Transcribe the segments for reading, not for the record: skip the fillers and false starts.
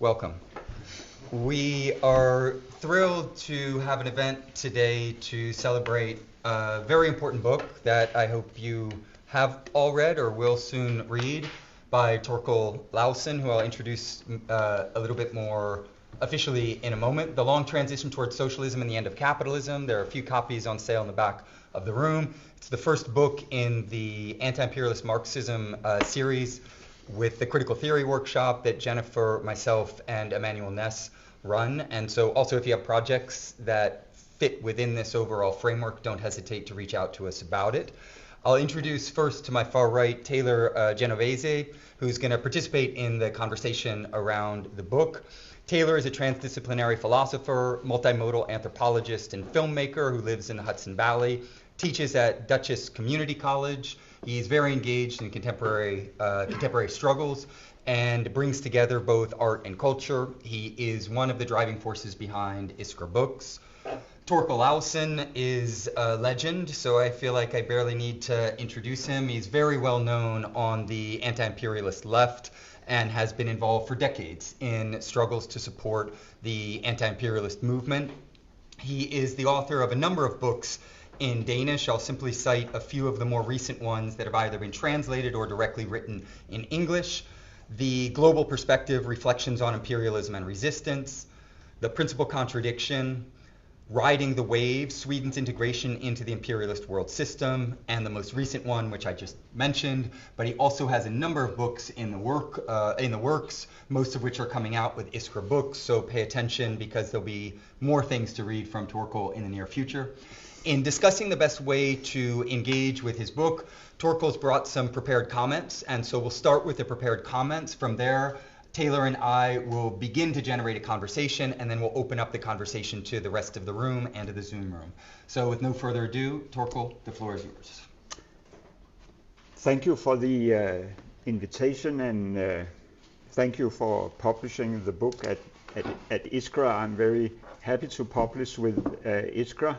Welcome. We are thrilled to have an event today to celebrate a very important book that I hope you have all read or will soon read by Torkel Lausen, who I'll introduce a little bit more officially in a moment. The Long Transition Towards Socialism and the End of Capitalism. There are a few copies on sale in the back of the room. It's the first book in the Anti-Imperialist Marxism series with the Critical Theory Workshop that Jennifer, myself, and Emmanuel Ness run. And so also if you have projects that fit within this overall framework, don't hesitate to reach out to us about it. I'll introduce first to my far right Taylor Genovese, who's going to participate in the conversation around the book. Taylor is a transdisciplinary philosopher, multimodal anthropologist, and filmmaker who lives in the Hudson Valley, teaches at Dutchess Community College. He's very engaged in contemporary struggles and brings together both art and culture. He is one of the driving forces behind Iskra Books. Torkel Lausen is a legend, so I feel like I barely need to introduce him. He's very well known on the anti-imperialist left and has been involved for decades in struggles to support the anti-imperialist movement. He is the author of a number of books in Danish. I'll simply cite a few of the more recent ones that have either been translated or directly written in English. The Global Perspective, Reflections on Imperialism and Resistance, The Principal Contradiction, Riding the Wave, Sweden's Integration into the Imperialist World System, and the most recent one, which I just mentioned. But he also has a number of books in the works, most of which are coming out with Iskra Books, so pay attention because there'll be more things to read from Torkel in the near future. In discussing the best way to engage with his book, Torkel's brought some prepared comments, and so we'll start with the prepared comments. From there, Taylor and I will begin to generate a conversation, and then we'll open up the conversation to the rest of the room and to the Zoom room. So with no further ado, Torkel, the floor is yours. Thank you for the invitation, and thank you for publishing the book at Iskra. I'm very happy to publish with Iskra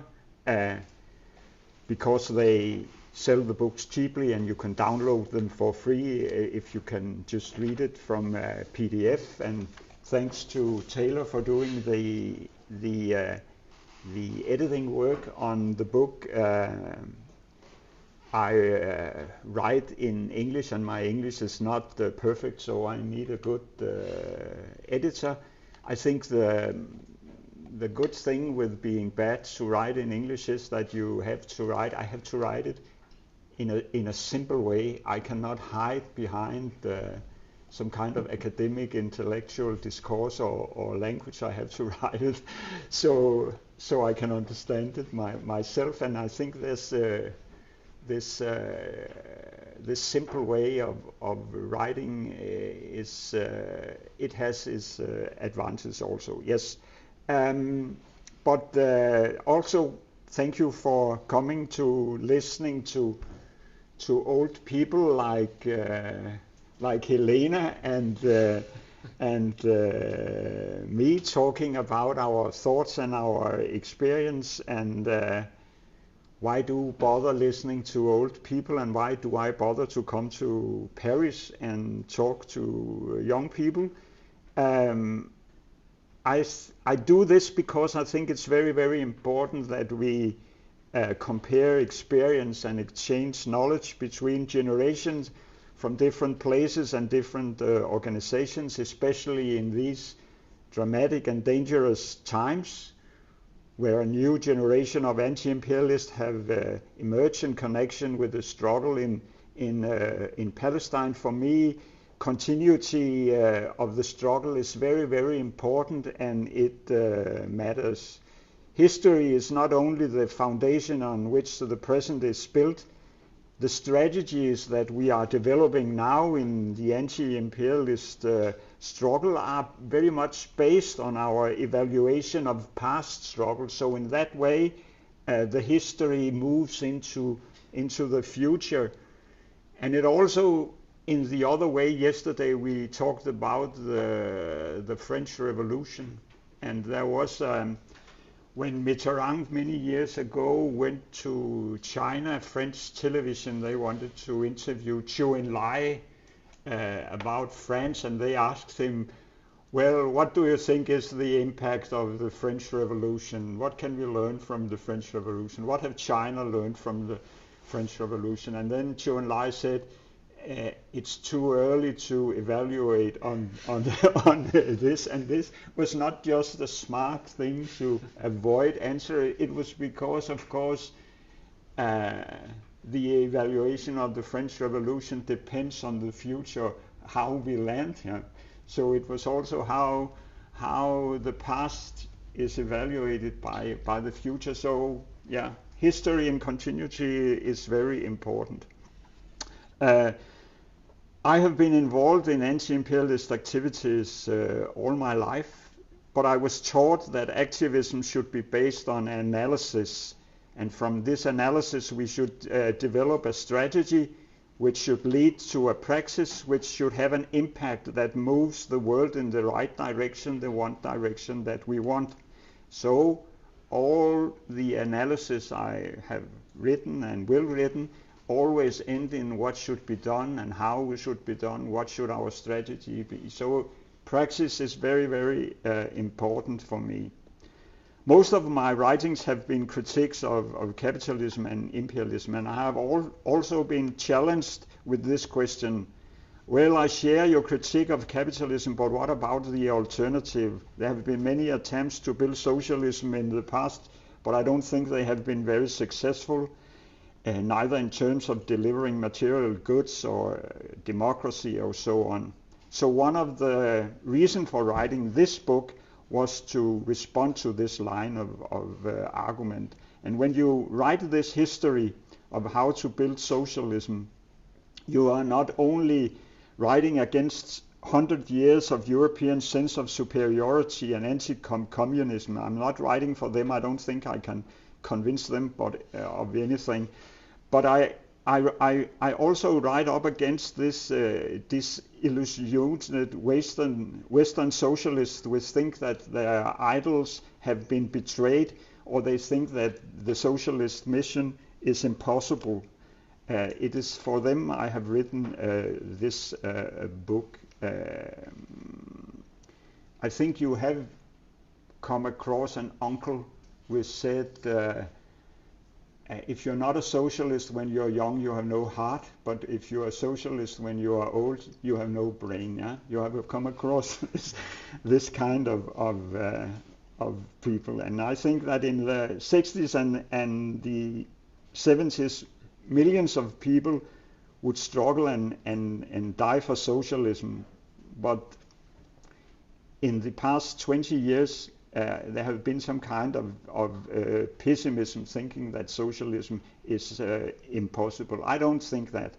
because they sell the books cheaply and you can download them for free if you can just read it from PDF. And thanks to Taylor for doing the editing work on the book. I write in English and my English is not perfect, so I need a good editor. I think the good thing with being bad to write in English is that I have to write it in a simple way. I cannot hide behind some kind of academic intellectual discourse or language. I have to write it so I can understand it myself. And I think this simple way of writing it has its advantages also. Yes. But also thank you for coming to listening to old people like Helena and me talking about our thoughts and our experience, and why do bother listening to old people, and why do I bother to come to Paris and talk to young people? I do this because I think it's very, very important that we compare experience and exchange knowledge between generations from different places and different organizations, especially in these dramatic and dangerous times where a new generation of anti-imperialists have emerged in connection with the struggle in Palestine. For me, continuity of the struggle is very, very important, and it matters. History is not only the foundation on which the present is built. The strategies that we are developing now in the anti-imperialist struggle are very much based on our evaluation of past struggles. So in that way, the history moves into the future. And it also, in the other way, yesterday we talked about the French Revolution, and there was when Mitterrand many years ago went to China, French television, they wanted to interview Zhou Enlai about France, and they asked him, Well, what do you think is the impact of the French Revolution? What can we learn from the French Revolution? What have China learned from the French Revolution? And then Zhou Enlai said, it's too early to evaluate on on this, and this was not just a smart thing to avoid answer. It was because, of course, the evaluation of the French Revolution depends on the future, how we land here. So it was also how the past is evaluated by the future. So yeah, history and continuity is very important. I have been involved in anti-imperialist activities all my life, but I was taught that activism should be based on analysis, and from this analysis we should develop a strategy which should lead to a praxis which should have an impact that moves the world in the right direction, the one direction that we want. So all the analysis I have written and will written always end in what should be done and how it should be done, what should our strategy be. So praxis is very, very important for me. Most of my writings have been critiques of capitalism and imperialism, and I have also been challenged with this question. Well, I share your critique of capitalism, but what about the alternative? There have been many attempts to build socialism in the past, but I don't think they have been very successful. Neither in terms of delivering material goods or democracy or so on. So one of the reasons for writing this book was to respond to this line of argument. And when you write this history of how to build socialism, you are not only writing against 100 years of European sense of superiority and anti-communism. I'm not writing for them. I don't think I can convince them of anything. But I also write up against this disillusion that Western socialists will think that their idols have been betrayed, or they think that the socialist mission is impossible. It is for them I have written this book. I think you have come across an uncle who said, if you're not a socialist when you're young, you have no heart. But if you're a socialist when you are old, you have no brain. Yeah, you have come across this kind of people. And I think that in the 60s and the 70s, millions of people would struggle and die for socialism. But in the past 20 years, there have been some kind of pessimism, thinking that socialism is impossible. I don't think that.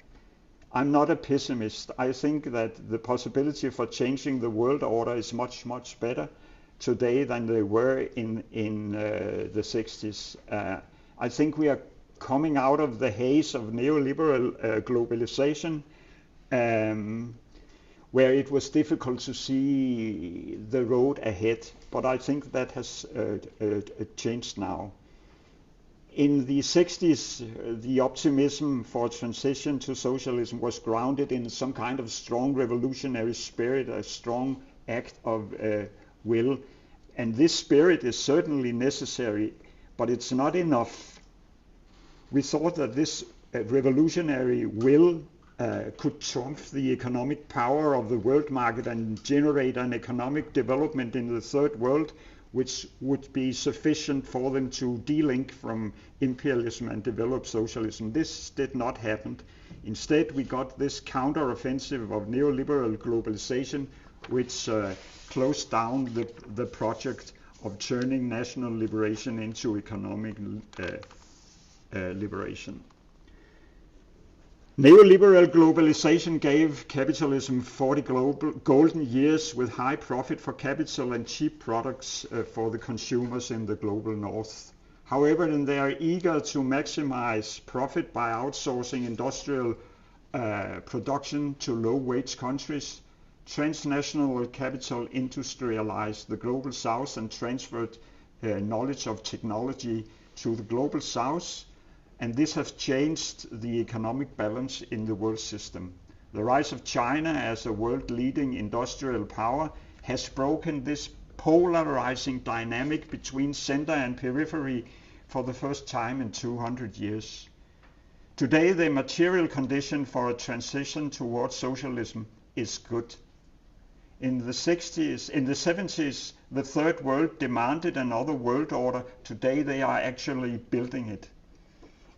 I'm not a pessimist. I think that the possibility for changing the world order is much, much better today than they were in the 60s. I think we are coming out of the haze of neoliberal globalization, where it was difficult to see the road ahead, but I think that has changed now. In the 60s, the optimism for transition to socialism was grounded in some kind of strong revolutionary spirit, a strong act of will, and this spirit is certainly necessary, but it's not enough. We thought that this revolutionary will could trump the economic power of the world market and generate an economic development in the third world which would be sufficient for them to de-link from imperialism and develop socialism. This did not happen. Instead, we got this counter-offensive of neoliberal globalization, which closed down the project of turning national liberation into economic liberation. Neoliberal globalization gave capitalism 40 golden years with high profit for capital and cheap products for the consumers in the global north. However, they are eager to maximize profit by outsourcing industrial production to low-wage countries. Transnational capital industrialized the global south and transferred knowledge of technology to the global south. And this has changed the economic balance in the world system. The rise of China as a world-leading industrial power has broken this polarizing dynamic between center and periphery for the first time in 200 years. Today, the material condition for a transition towards socialism is good. In the 70s, the Third World demanded another world order. Today, they are actually building it.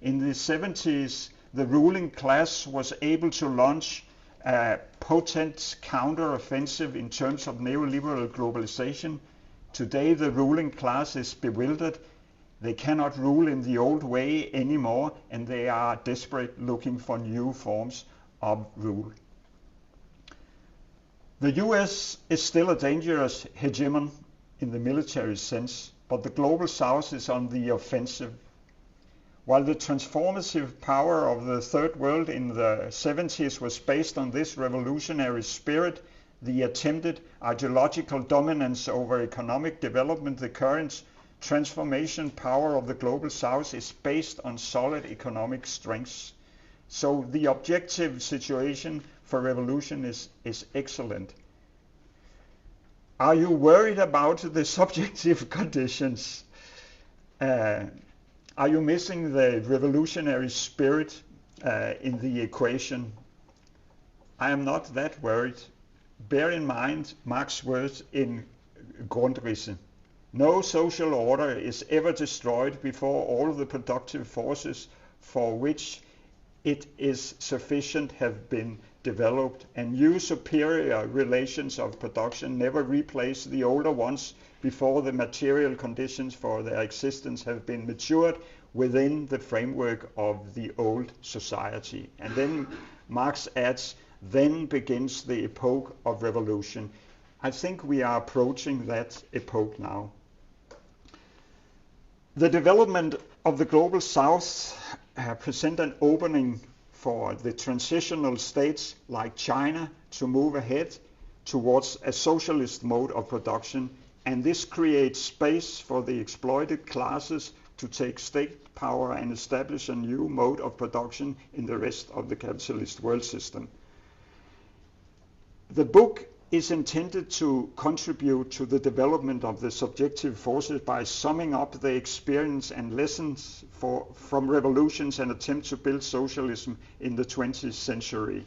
In the 70s, the ruling class was able to launch a potent counter-offensive in terms of neoliberal globalization. Today, the ruling class is bewildered. They cannot rule in the old way anymore, and they are desperate looking for new forms of rule. The US is still a dangerous hegemon in the military sense, but the global south is on the offensive. While the transformative power of the Third World in the 70s was based on this revolutionary spirit, the attempted ideological dominance over economic development, the current transformation power of the global south is based on solid economic strengths. So the objective situation for revolution is excellent. Are you worried about the subjective conditions? Are you missing the revolutionary spirit in the equation? I am not that worried. Bear in mind Marx's words in Grundrisse. No social order is ever destroyed before all the productive forces for which it is sufficient have been developed, and new superior relations of production never replace the older ones before the material conditions for their existence have been matured within the framework of the old society. And then Marx adds, then begins the epoch of revolution. I think we are approaching that epoch now. The development of the global south present an opening for the transitional states like China to move ahead towards a socialist mode of production, and this creates space for the exploited classes to take state power and establish a new mode of production in the rest of the capitalist world system. The book is intended to contribute to the development of the subjective forces by summing up the experience and lessons from revolutions and attempts to build socialism in the 20th century.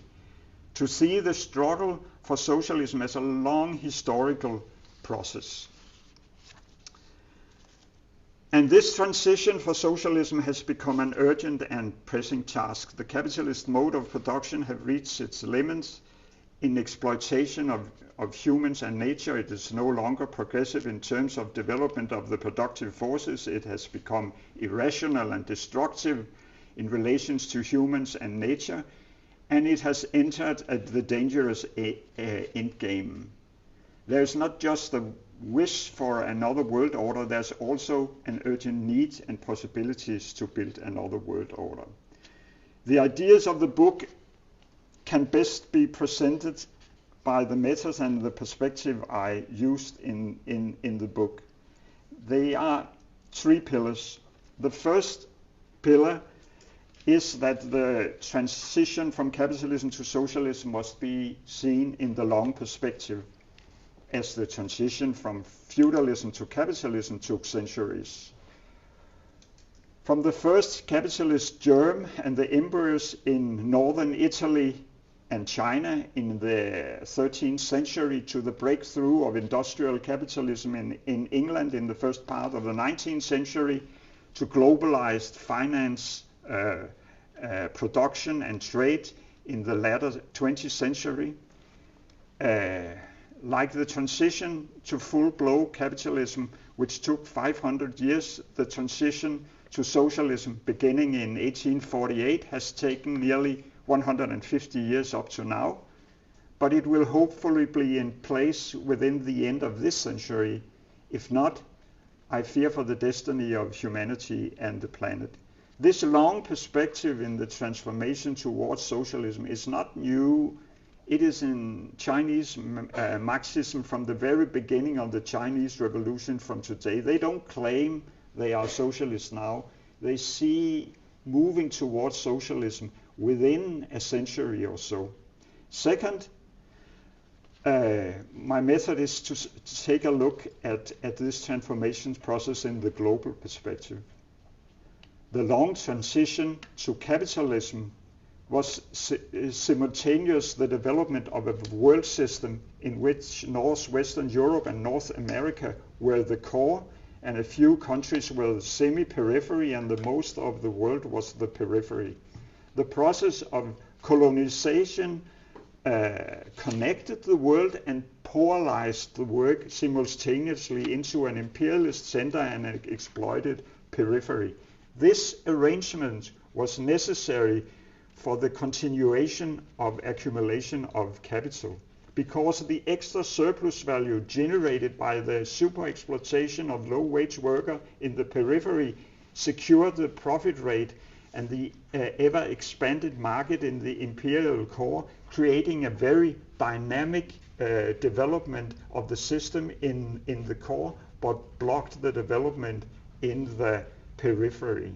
To see the struggle for socialism as a long historical process. And this transition for socialism has become an urgent and pressing task. The capitalist mode of production have reached its limits in exploitation of humans and nature. It is no longer progressive in terms of development of the productive forces. It has become irrational and destructive in relations to humans and nature, and it has entered the dangerous end game. There is not just a wish for another world order, there's also an urgent need and possibilities to build another world order. The ideas of the book can best be presented by the methods and the perspective I used in the book. They are three pillars. The first pillar is that the transition from capitalism to socialism must be seen in the long perspective, as the transition from feudalism to capitalism took centuries. From the first capitalist germ and the embryos in northern Italy and China in the 13th century to the breakthrough of industrial capitalism in England in the first part of the 19th century, to globalized finance, production and trade in the latter 20th century. Like the transition to full-blown capitalism, which took 500 years, the transition to socialism beginning in 1848 has taken nearly 150 years up to now, but it will hopefully be in place within the end of this century. If not, I fear for the destiny of humanity and the planet. This long perspective in the transformation towards socialism is not new. It is in Chinese Marxism from the very beginning of the Chinese Revolution from today. They don't claim they are socialists now. They see moving towards socialism within a century or so. Second, My method is to take a look at this transformation process in the global perspective. The long transition to capitalism was simultaneous the development of a world system in which Northwestern Europe and North America were the core, and a few countries were the semi-periphery, and the most of the world was the periphery. The process of colonization connected the world and polarized the world simultaneously into an imperialist center and an exploited periphery. This arrangement was necessary for the continuation of accumulation of capital, because the extra surplus value generated by the super exploitation of low-wage worker in the periphery secured the profit rate and the ever expanded market in the imperial core, creating a very dynamic development of the system in the core, but blocked the development in the periphery.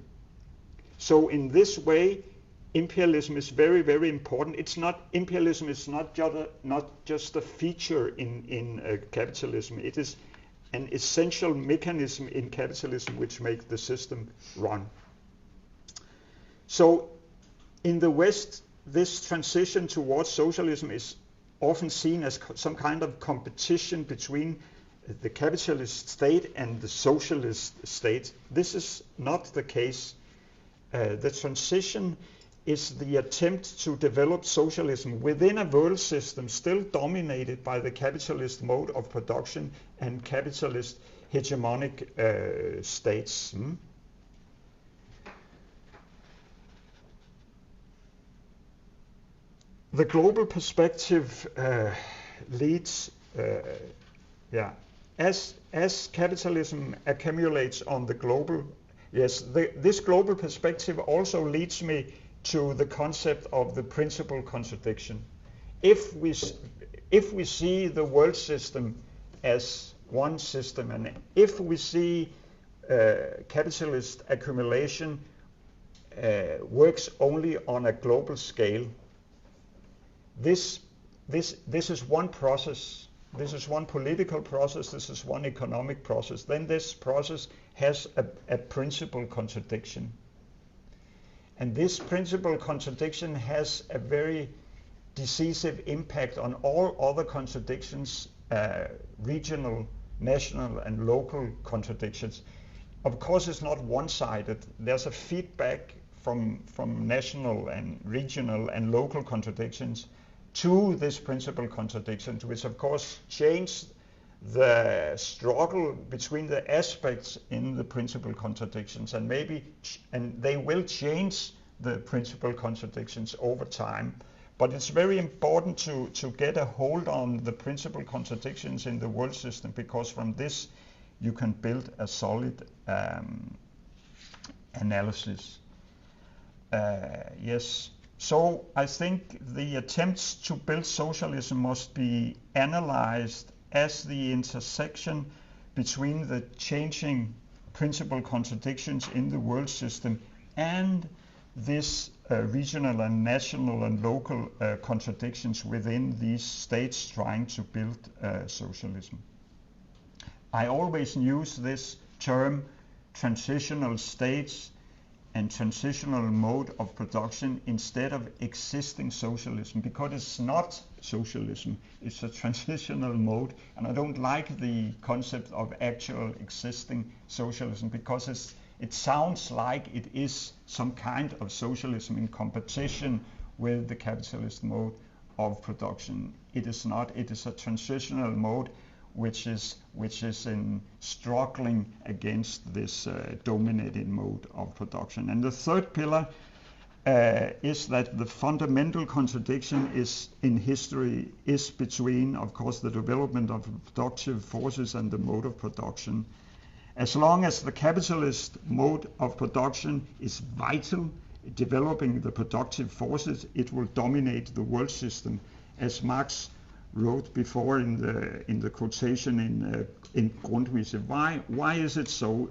So in this way, imperialism is very, very important. Imperialism is not just a feature in capitalism. It is an essential mechanism in capitalism which makes the system run. So in the West, this transition towards socialism is often seen as some kind of competition between the capitalist state and the socialist state. This is not the case. The transition is the attempt to develop socialism within a world system still dominated by the capitalist mode of production and capitalist hegemonic states. The global perspective leads, as capitalism accumulates on the global, this global perspective also leads me to the concept of the principal contradiction. If we see the world system as one system, and if we see capitalist accumulation works only on a global scale, this is one process. This is one political process. This is one economic process. Then this process has a principal contradiction. And this principal contradiction has a very decisive impact on all other contradictions, regional, national, and local contradictions. Of course, it's not one-sided. There's a feedback from national and regional and local contradictions to this principal contradiction, which of course change the struggle between the aspects in the principal contradictions, and they will change the principal contradictions over time. But it's very important to get a hold on the principal contradictions in the world system, because from this you can build a solid analysis. So I think the attempts to build socialism must be analyzed as the intersection between the changing principal contradictions in the world system and this regional and national and local contradictions within these states trying to build socialism. I always use this term transitional states and transitional mode of production instead of existing socialism, because it's not socialism, it's a transitional mode, and I don't like the concept of actual existing socialism, because it sounds like it is some kind of socialism in competition with the capitalist mode of production. It is not. It is a transitional mode which is in struggling against this dominating mode of production. And the third pillar is that the fundamental contradiction is in history is between, of course, the development of productive forces and the mode of production. As long as the capitalist mode of production is vital, developing the productive forces, it will dominate the world system, as Marx wrote before in the quotation in Grundtvig. Why is it so?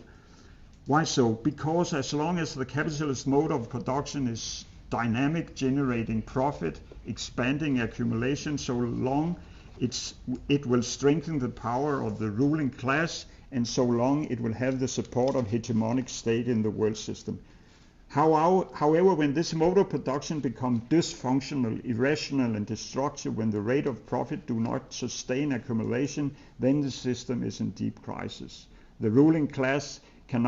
Why so? Because as long as the capitalist mode of production is dynamic, generating profit, expanding accumulation, so long it will strengthen the power of the ruling class, and so long it will have the support of hegemonic state in the world system. However, when this mode of production becomes dysfunctional, irrational, and destructive, when the rate of profit do not sustain accumulation, then the system is in deep crisis. The ruling class can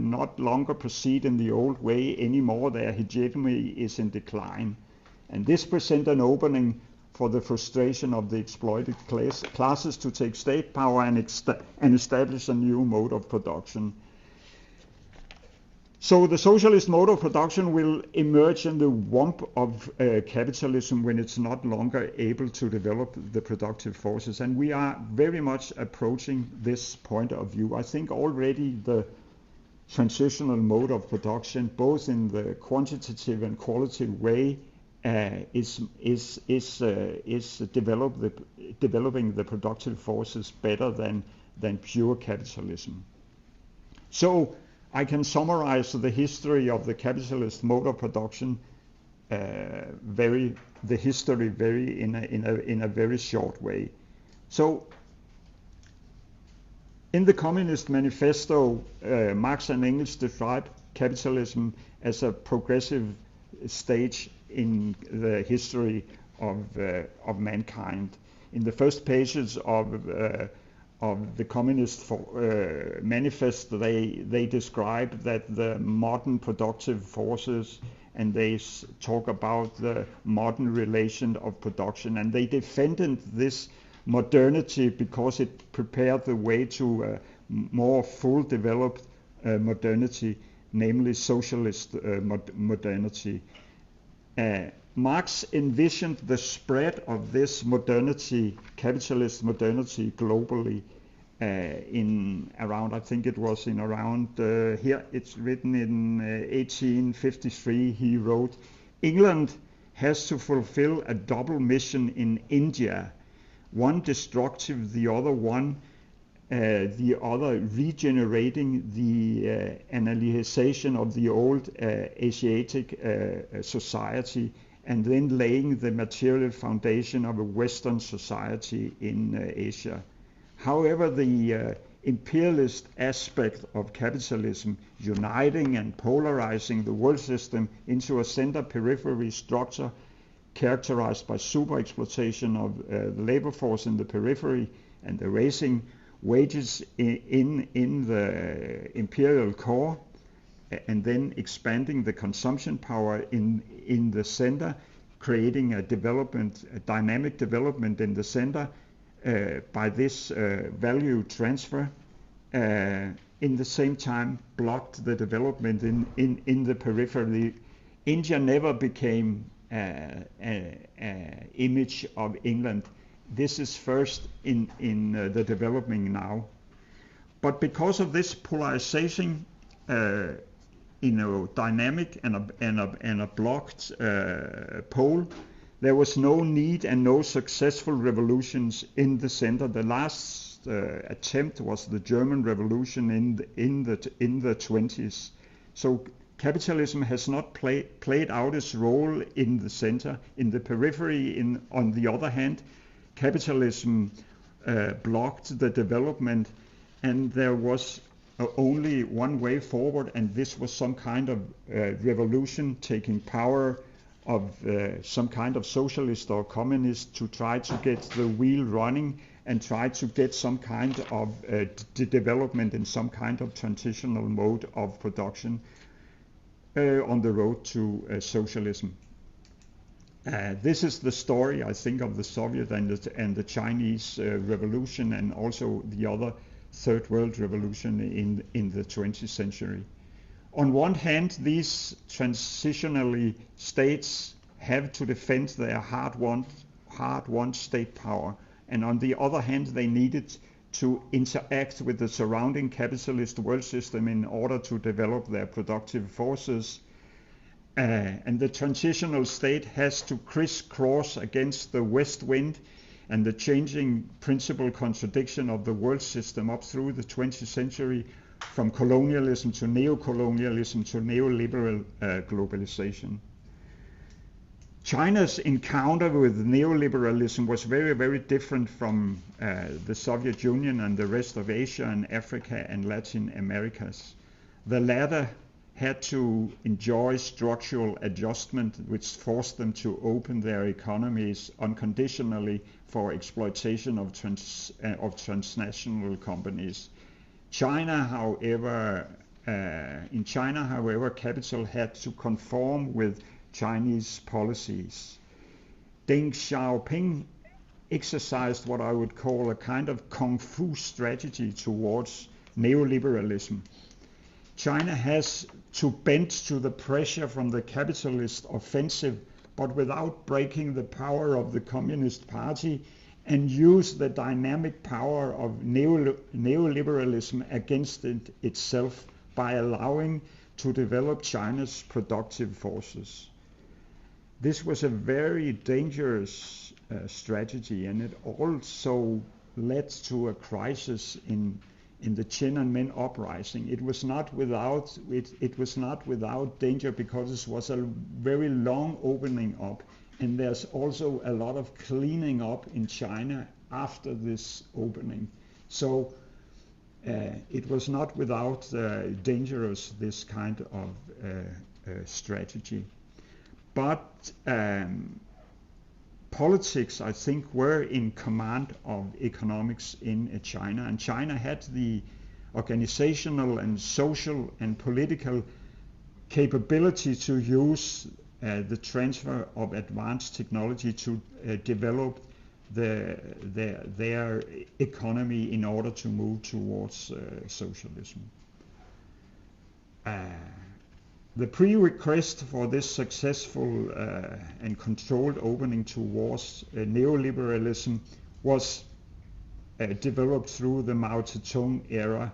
not longer proceed in the old way anymore. Their hegemony is in decline. And this presents an opening for the frustration of the exploited classes to take state power and establish a new mode of production. So the socialist mode of production will emerge in the womb of capitalism when it's not longer able to develop the productive forces. And we are very much approaching this point of view. I think already the transitional mode of production, both in the quantitative and qualitative way, is developing the productive forces better than pure capitalism. So I can summarize the history of the capitalist mode of production in a very short way. So in the Communist Manifesto, Marx and Engels describe capitalism as a progressive stage in the history of mankind. In the first pages of the Communist Manifesto, they describe that the modern productive forces, and they talk about the modern relation of production, and they defended this modernity because it prepared the way to a more full developed modernity, namely socialist modernity. Marx envisioned the spread of this modernity, capitalist modernity, globally in around, I think it was in around, here it's written in 1853, he wrote, England has to fulfill a double mission in India, one destructive, the other regenerating the annihilation of the old Asiatic society, and then laying the material foundation of a Western society in Asia. However, the imperialist aspect of capitalism, uniting and polarizing the world system into a center-periphery structure characterized by super-exploitation of the labor force in the periphery and the raising wages in the imperial core, and then expanding the consumption power in the center, creating a dynamic development in the center by this value transfer, in the same time blocked the development in the periphery. India never became an image of England. This is first in the developing now. But because of this polarization, dynamic and a blocked pole, there was no need and no successful revolutions in the center. The last attempt was the German Revolution in the 20s. So capitalism has not played out its role in the center. In the periphery, on the other hand, capitalism blocked the development, and there was only one way forward, and this was some kind of revolution, taking power of some kind of socialist or communist to try to get the wheel running and try to get some kind of development in some kind of transitional mode of production on the road to socialism. This is the story, I think, of the Soviet and the Chinese revolution, and also the other Third World Revolution in the 20th century. On one hand, these transitionally states have to defend their hard-won state power, and on the other hand, they needed to interact with the surrounding capitalist world system in order to develop their productive forces. And the transitional state has to crisscross against the west wind and the changing principal contradiction of the world system up through the 20th century, from colonialism to neocolonialism to neoliberal globalization. China's encounter with neoliberalism was very, very different from the Soviet Union and the rest of Asia and Africa and Latin Americas. The latter had to enjoy structural adjustment, which forced them to open their economies unconditionally for exploitation of transnational companies. In China, however, capital had to conform with Chinese policies. Deng Xiaoping exercised what I would call a kind of kung fu strategy towards neoliberalism. China has to bend to the pressure from the capitalist offensive, but without breaking the power of the Communist Party, and use the dynamic power of neoliberalism against itself by allowing to develop China's productive forces. This was a very dangerous strategy, and it also led to a crisis in the Tiananmen uprising. It was not without danger, because this was a very long opening up, and there's also a lot of cleaning up in China after this opening. So it was not without dangerous, this kind of strategy. But politics, I think, were in command of economics in China, and China had the organizational and social and political capability to use the transfer of advanced technology to develop their economy in order to move towards socialism. The prerequisite for this successful and controlled opening towards neoliberalism was developed through the Mao Zedong era.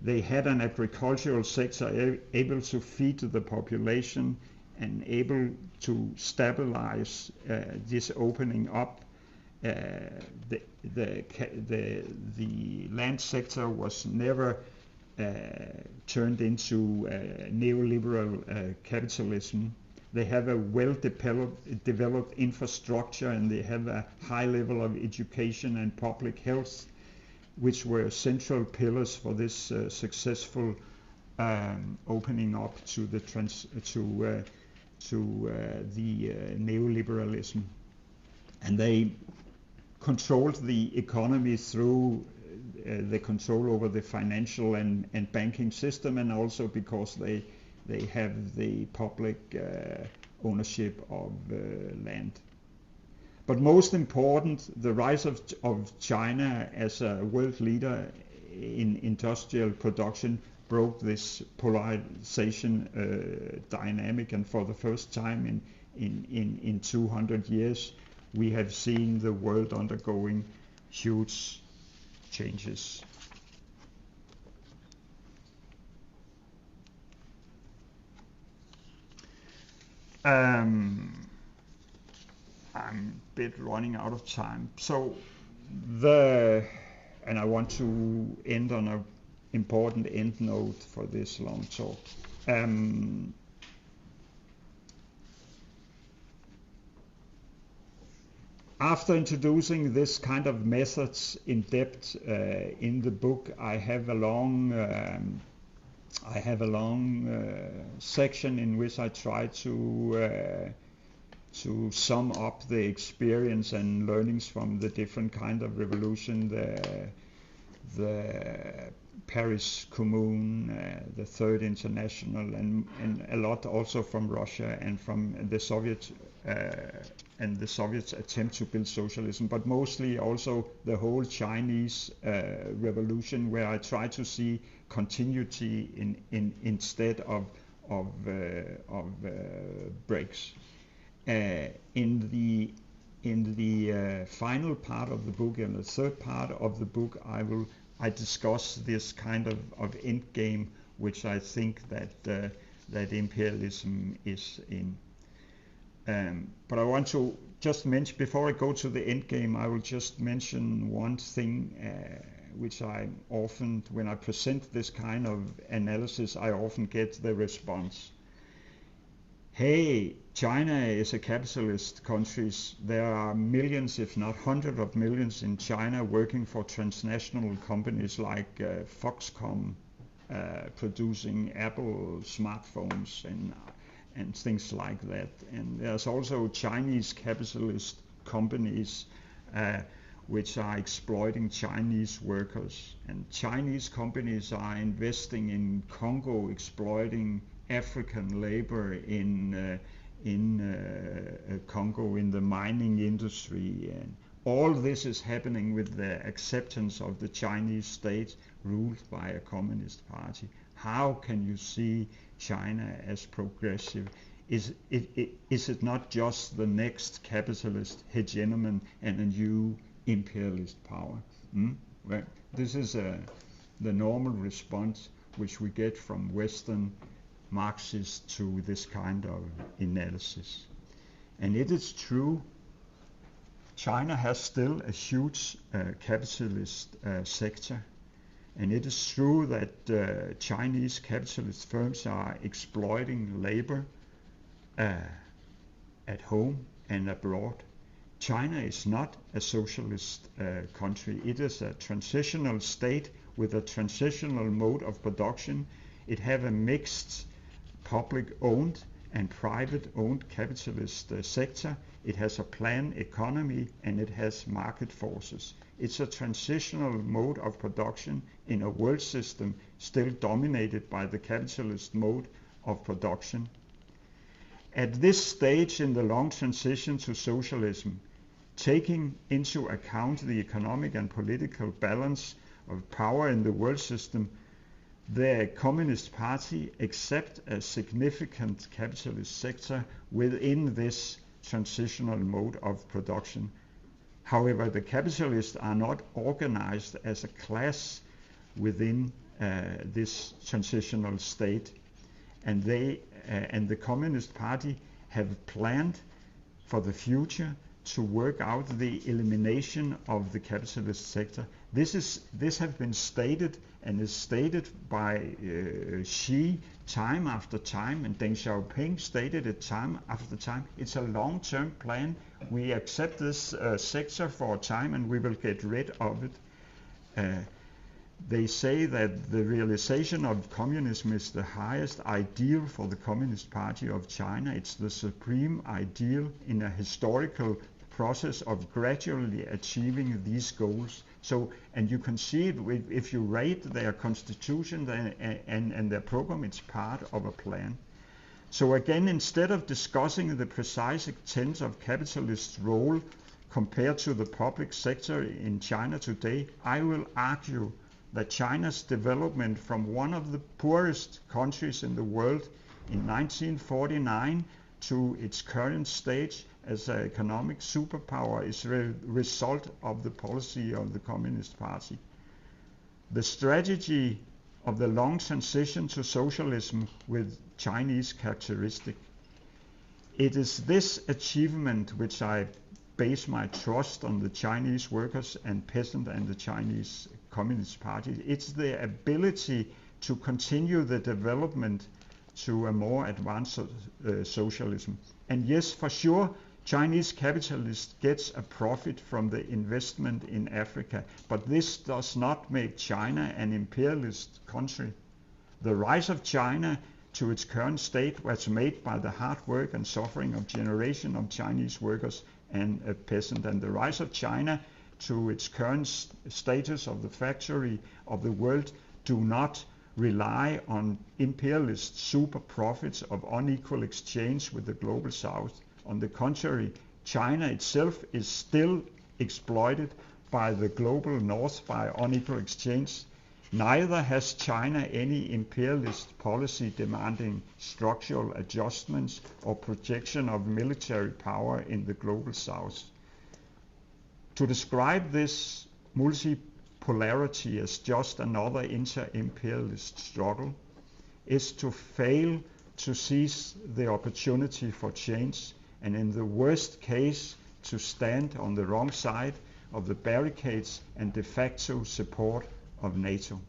They had an agricultural sector able to feed the population and able to stabilize this opening up. The land sector was never turned into neoliberal capitalism. They have a well-developed infrastructure, and they have a high level of education and public health, which were central pillars for this successful opening up to the neoliberalism. And they controlled the economy through the control over the financial and banking system, and also because they have the public ownership of land. But most important, the rise of China as a world leader in industrial production broke this polarization dynamic, and for the first time in 200 years, we have seen the world undergoing huge changes. I'm a bit running out of time, and I want to end on an important end note for this long talk. After introducing this kind of methods in depth in the book, I have a long section in which I try to sum up the experience and learnings from the different kind of revolution, the Paris Commune, the Third International, and a lot also from Russia and from the Soviets attempt to build socialism, but mostly also the whole Chinese revolution, where I try to see continuity instead of breaks. In the final part of the book, in the third part of the book, I discuss this kind of end game, which I think that imperialism is in. But I want to just mention, before I go to the end game, I will just mention one thing which I often, when I present this kind of analysis, I often get the response, hey, China is a capitalist country. There are millions, if not hundreds of millions in China working for transnational companies like Foxconn, producing Apple smartphones and things like that. And there's also Chinese capitalist companies which are exploiting Chinese workers. And Chinese companies are investing in Congo, exploiting African labor in Congo in the mining industry. And all this is happening with the acceptance of the Chinese state ruled by a communist party. How can you see China as progressive? Is it not just the next capitalist hegemony and a new imperialist power? Well, this is the normal response which we get from Western Marxists to this kind of analysis. And it is true, China has still a huge capitalist sector. And it is true that Chinese capitalist firms are exploiting labor at home and abroad. China is not a socialist country. It is a transitional state with a transitional mode of production. It has a mixed public-owned and private-owned capitalist sector. It has a planned economy and it has market forces. It's a transitional mode of production in a world system still dominated by the capitalist mode of production. At this stage in the long transition to socialism, taking into account the economic and political balance of power in the world system, the Communist Party accepts a significant capitalist sector within this transitional mode of production. However, the capitalists are not organized as a class within this transitional state, and the Communist Party have planned for the future to work out the elimination of the capitalist sector. This has been stated and is stated by Xi time after time, and Deng Xiaoping stated it time after time. It's a long-term plan. We accept this sector for a time and we will get rid of it. They say that the realization of communism is the highest ideal for the Communist Party of China. It's the supreme ideal in a historical process of gradually achieving these goals. So, and you can see it if you read their constitution and their program, it's part of a plan. So again, instead of discussing the precise extent of capitalist role compared to the public sector in China today, I will argue that China's development from one of the poorest countries in the world in 1949 to its current stage as an economic superpower is a result of the policy of the Communist Party. The strategy of the long transition to socialism with Chinese characteristic. It is this achievement which I base my trust on the Chinese workers and peasant and the Chinese Communist Party. It's the ability to continue the development to a more advanced socialism. And yes, for sure, Chinese capitalists gets a profit from the investment in Africa, but this does not make China an imperialist country. The rise of China to its current state was made by the hard work and suffering of generations of Chinese workers and peasants, and the rise of China to its current status of the factory of the world do not rely on imperialist super profits of unequal exchange with the global south. On the contrary, China itself is still exploited by the global north by unequal exchange. Neither has China any imperialist policy demanding structural adjustments or projection of military power in the global south. To describe this multipolarity as just another inter-imperialist struggle is to fail to seize the opportunity for change, and in the worst case to stand on the wrong side of the barricades and de facto support of NATO.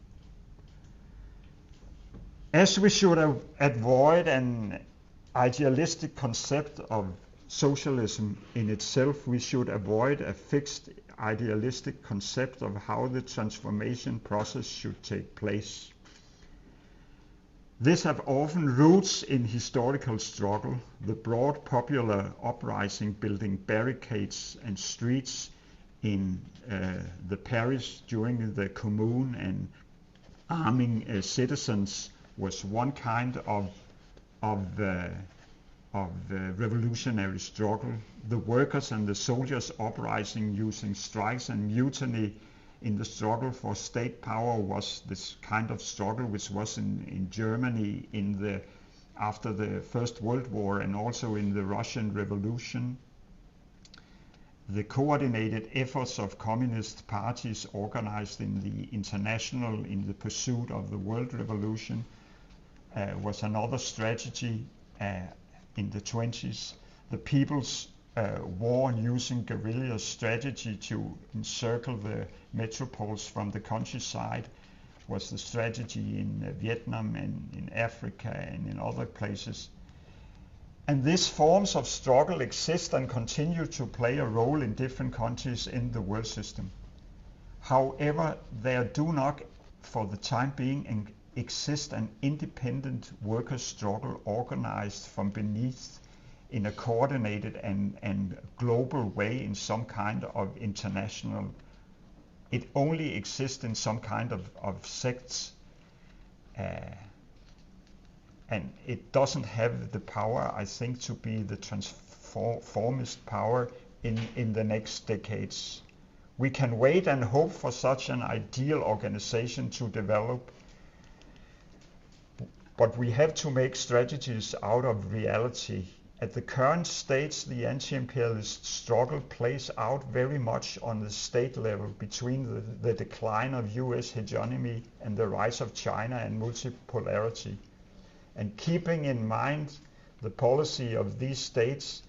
As we should avoid an idealistic concept of socialism in itself. We should avoid a fixed idealistic concept of how the transformation process should take place. This have often roots in historical struggle, the broad popular uprising building barricades and streets in the Paris during the Commune and arming citizens was one kind of revolutionary struggle. The workers and the soldiers uprising using strikes and mutiny in the struggle for state power was this kind of struggle which was in Germany after the First World War and also in the Russian Revolution. The coordinated efforts of communist parties organized in the international in the pursuit of the world revolution was another strategy in the 20s. The People's War using guerrilla strategy to encircle the metropoles from the countryside was the strategy in Vietnam and in Africa and in other places. And these forms of struggle exist and continue to play a role in different countries in the world system. However, there do not, for the time being, exist an independent workers' struggle organized from beneath in a coordinated and global way in some kind of international. It only exists in some kind of sects, and it doesn't have the power, I think, to be the transformist power in the next decades. We can wait and hope for such an ideal organization to develop, but we have to make strategies out of reality. At the current stage, the anti-imperialist struggle plays out very much on the state level between the decline of US hegemony and the rise of China and multipolarity. And keeping in mind the policy of these states,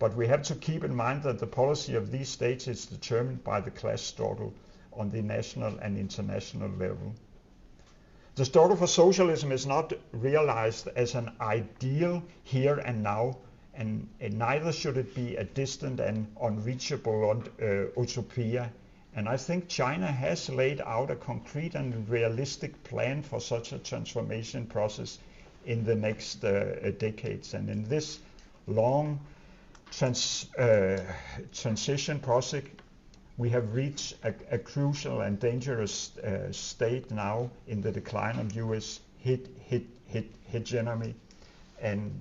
but we have to keep in mind that the policy of these states is determined by the class struggle on the national and international level. The struggle for socialism is not realized as an ideal here and now, and neither should it be a distant and unreachable utopia. And I think China has laid out a concrete and realistic plan for such a transformation process in the next decades. And in this long transition process, we have reached a crucial and dangerous state now in the decline of US hegemony and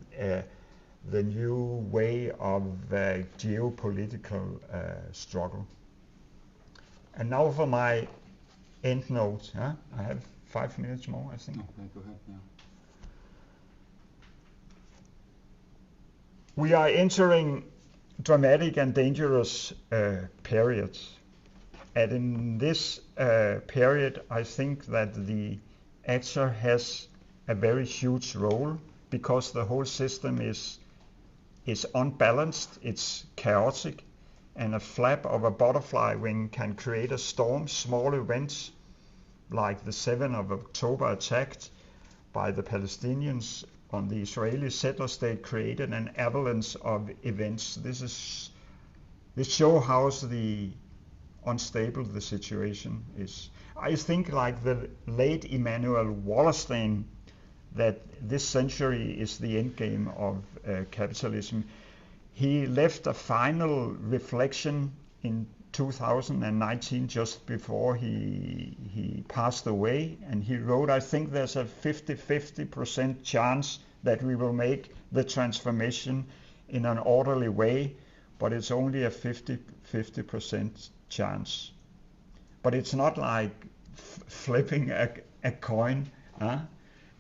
the new way of geopolitical struggle. And now for my end note. Huh? I have 5 minutes more, I think. Okay, go ahead. Yeah. We are entering dramatic and dangerous periods. And in this period, I think that the actor has a very huge role because the whole system is unbalanced, it's chaotic, and a flap of a butterfly wing can create a storm. Small events like the 7th of October attack by the Palestinians on the Israeli settler state created an avalanche of events. This shows how unstable the situation is. I think, like the late Immanuel Wallerstein, that this century is the end game of capitalism. He left a final reflection in 2019, just before he passed away, and he wrote, I think there's a 50% chance that we will make the transformation in an orderly way, but it's only a 50% chance. But it's not like flipping a coin. Huh?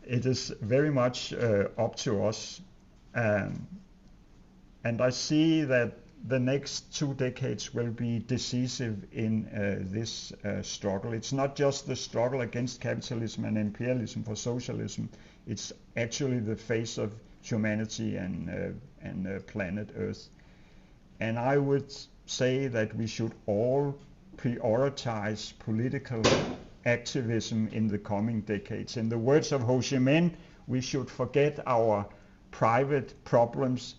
It is very much up to us. And I see that the next 2 decades will be decisive in this struggle. It's not just the struggle against capitalism and imperialism for socialism. It's actually the face of humanity and planet Earth. And I would say that we should all prioritize political activism in the coming decades. In the words of Ho Chi Minh, we should forget our private problems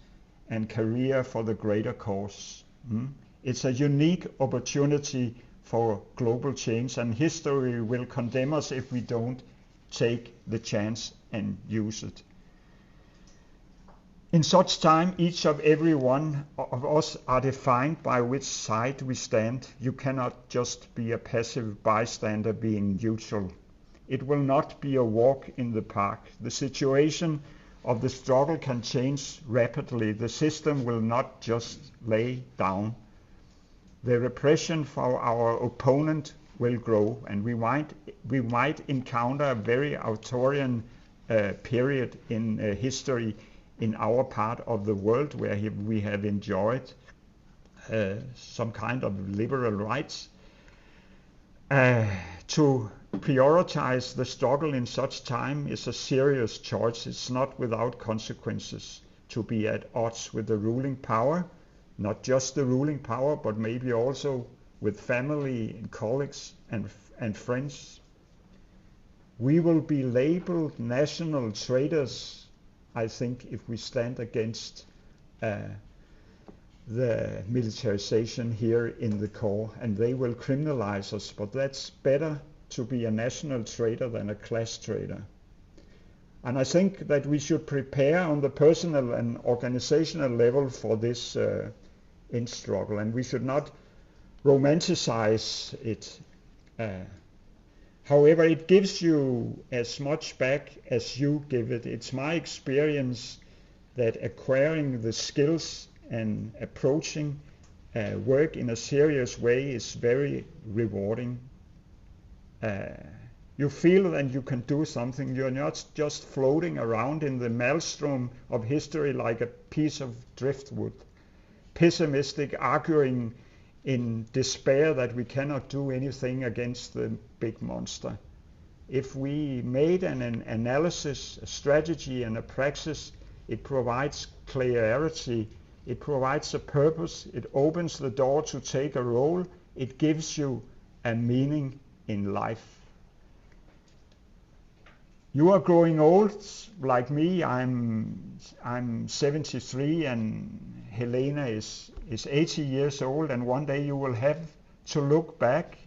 and career for the greater cause. It's a unique opportunity for global change, and history will condemn us if we don't take the chance and use it. In such time, each of every one of us are defined by which side we stand. You cannot just be a passive bystander being neutral. It will not be a walk in the park. The situation of the struggle can change rapidly. The system will not just lay down. The repression for our opponent will grow, and we might encounter a very authoritarian period in history in our part of the world where we have enjoyed some kind of liberal rights. To prioritize the struggle in such time is a serious choice. It's not without consequences to be at odds with the ruling power, not just the ruling power, but maybe also with family and colleagues and friends. We will be labeled national traitors, I think, if we stand against the militarization here in the core, and they will criminalize us, but that's better to be a national traitor than a class traitor. And I think that we should prepare on the personal and organizational level for this end struggle, and we should not romanticize it. However, it gives you as much back as you give it. It's my experience that acquiring the skills and approaching work in a serious way is very rewarding. You feel that you can do something. You're not just floating around in the maelstrom of history like a piece of driftwood, pessimistic, arguing in despair that we cannot do anything against the big monster. If we made an analysis, a strategy, and a praxis, it provides clarity, it provides a purpose, it opens the door to take a role, it gives you a meaning in life. You are growing old like me. I'm 73 and Helena is 80 years old, and one day you will have to look back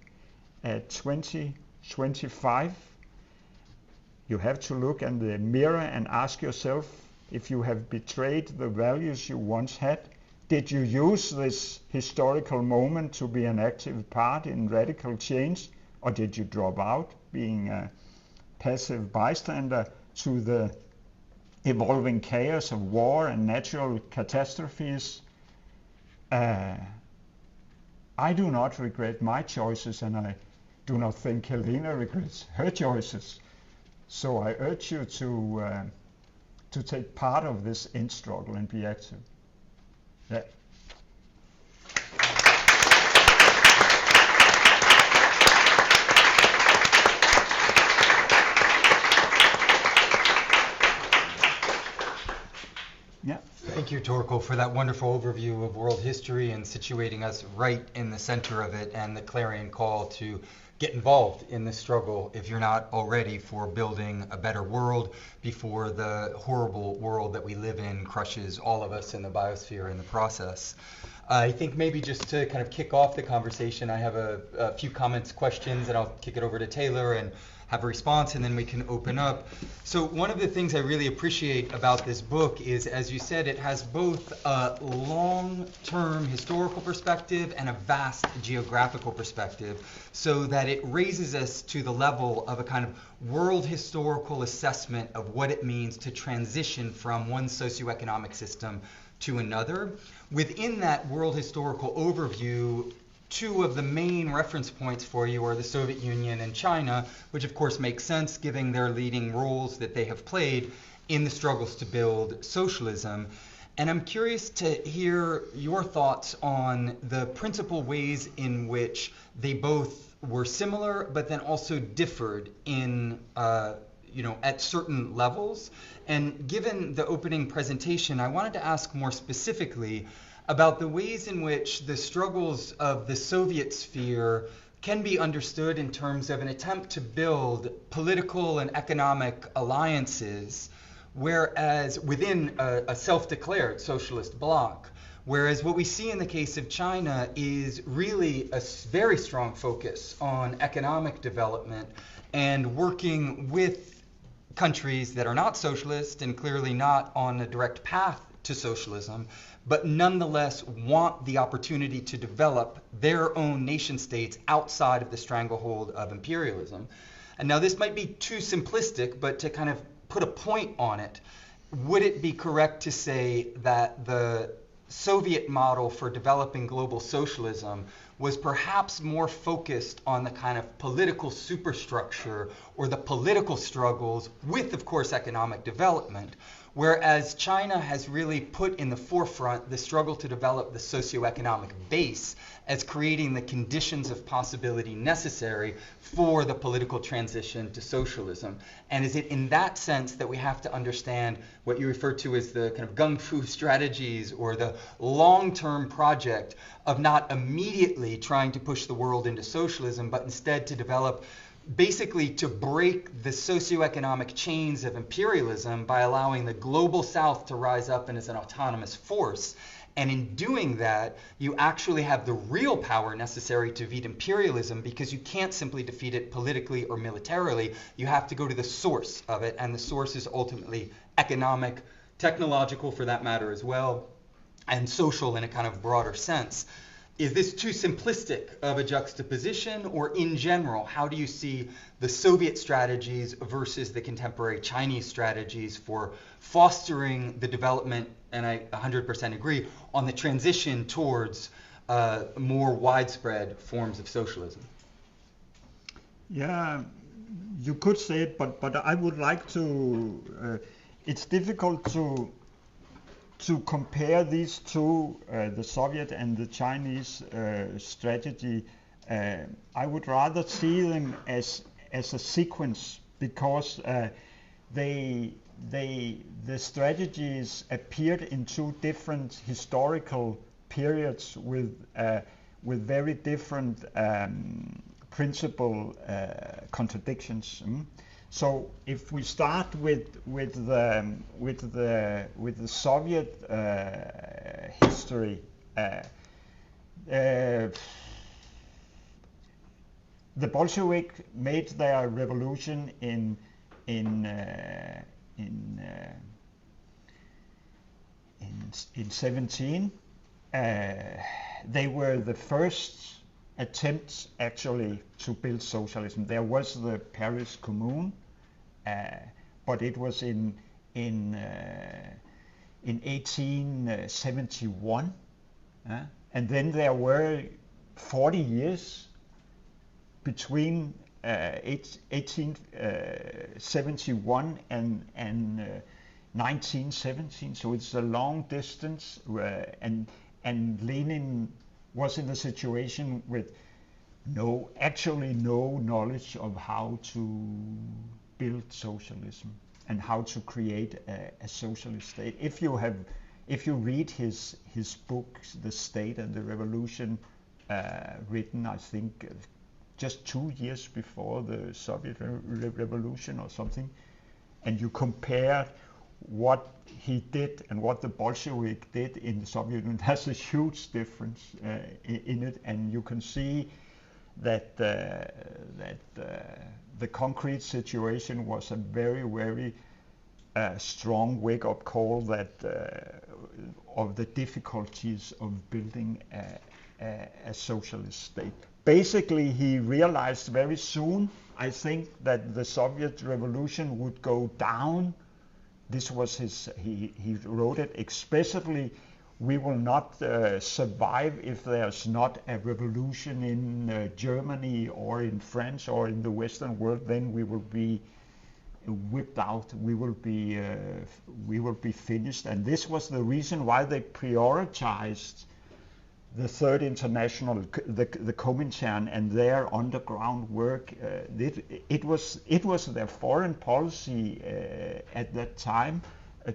at 2025. You have to look in the mirror and ask yourself if you have betrayed the values you once had. Did you use this historical moment to be an active part in radical change, or did you drop out being a passive bystander to the evolving chaos of war and natural catastrophes? I do not regret my choices, and I do not think Helena regrets her choices. So I urge you to take part of this end struggle and be active. Yeah. Yeah. Thank you, Torkel, for that wonderful overview of world history and situating us right in the center of it, and the clarion call to get involved in this struggle if you're not already, for building a better world before the horrible world that we live in crushes all of us in the biosphere in the process. I think maybe just to kind of kick off the conversation, I have a few comments, questions, and I'll kick it over to Taylor and have a response, and then we can open up. So one of the things I really appreciate about this book is, as you said, it has both a long-term historical perspective and a vast geographical perspective, so that it raises us to the level of a kind of world historical assessment of what it means to transition from one socioeconomic system to another. Within that world historical overview, two of the main reference points for you are the Soviet Union and China, which of course makes sense given their leading roles that they have played in the struggles to build socialism. And I'm curious to hear your thoughts on the principal ways in which they both were similar, but then also differed in, at certain levels. And given the opening presentation, I wanted to ask more specifically about the ways in which the struggles of the Soviet sphere can be understood in terms of an attempt to build political and economic alliances whereas within a self-declared socialist bloc. Whereas what we see in the case of China is really a very strong focus on economic development and working with countries that are not socialist and clearly not on a direct path to socialism, but nonetheless want the opportunity to develop their own nation states outside of the stranglehold of imperialism. And now this might be too simplistic, but to kind of put a point on it, would it be correct to say that the Soviet model for developing global socialism was perhaps more focused on the kind of political superstructure or the political struggles with, of course, economic development, whereas China has really put in the forefront the struggle to develop the socioeconomic base as creating the conditions of possibility necessary for the political transition to socialism. And is it in that sense that we have to understand what you refer to as the kind of gung fu strategies or the long-term project of not immediately trying to push the world into socialism, but instead to develop basically to break the socioeconomic chains of imperialism by allowing the global south to rise up and as an autonomous force. And in doing that, you actually have the real power necessary to defeat imperialism because you can't simply defeat it politically or militarily. You have to go to the source of it, and the source is ultimately economic, technological for that matter as well, and social in a kind of broader sense. Is this too simplistic of a juxtaposition, or in general, how do you see the Soviet strategies versus the contemporary Chinese strategies for fostering the development, and I 100% agree, on the transition towards more widespread forms of socialism? Yeah, you could say it, but I would like to, it's difficult to compare these two, the Soviet and the Chinese strategy. I would rather see them as a sequence because the strategies appeared in two different historical periods with very different principal contradictions. So if we start with the Soviet history, the Bolshevik made their revolution in 17. They were the first attempts actually to build socialism. There was the Paris Commune, but it was in 1871, and then there were 40 years between 1871 and 1917. So it's a long distance, and Lenin was in a situation with no knowledge of how to build socialism and how to create a socialist state. If you read his books, The State and the Revolution, written I think just 2 years before the Soviet Revolution or something, and you compare what he did and what the Bolshevik did in the Soviet Union, there's a huge difference in it, and you can see that the concrete situation was a very, very strong wake-up call that of the difficulties of building a socialist state. Basically, he realized very soon, I think, that the Soviet Revolution would go down. This was he wrote it explicitly. We will not survive if there's not a revolution in Germany or in France or in the Western world. Then we will be whipped out. We will be finished. And this was the reason why they prioritized the Third International, the Comintern, and their underground work. It was their foreign policy at that time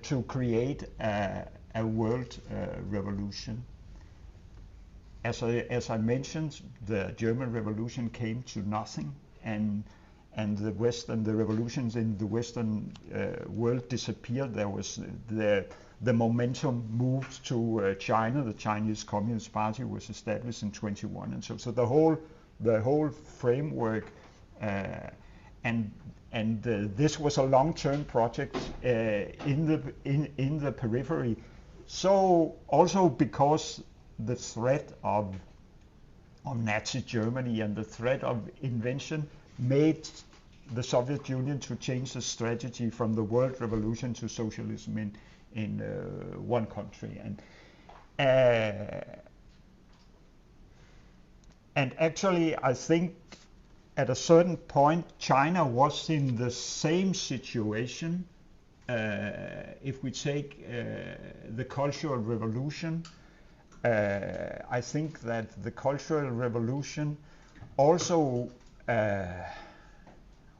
to create a world revolution. As I mentioned, the German Revolution came to nothing, and and the revolutions in the Western world disappeared, there was the momentum moved to China. The Chinese Communist Party was established in 21, and so the whole framework, and this was a long-term project in the periphery. So also because the threat of Nazi Germany and the threat of invention made the Soviet Union to change the strategy from the world revolution to socialism in one country. And actually, I think at a certain point, China was in the same situation. If we take the Cultural Revolution, I think that the Cultural Revolution also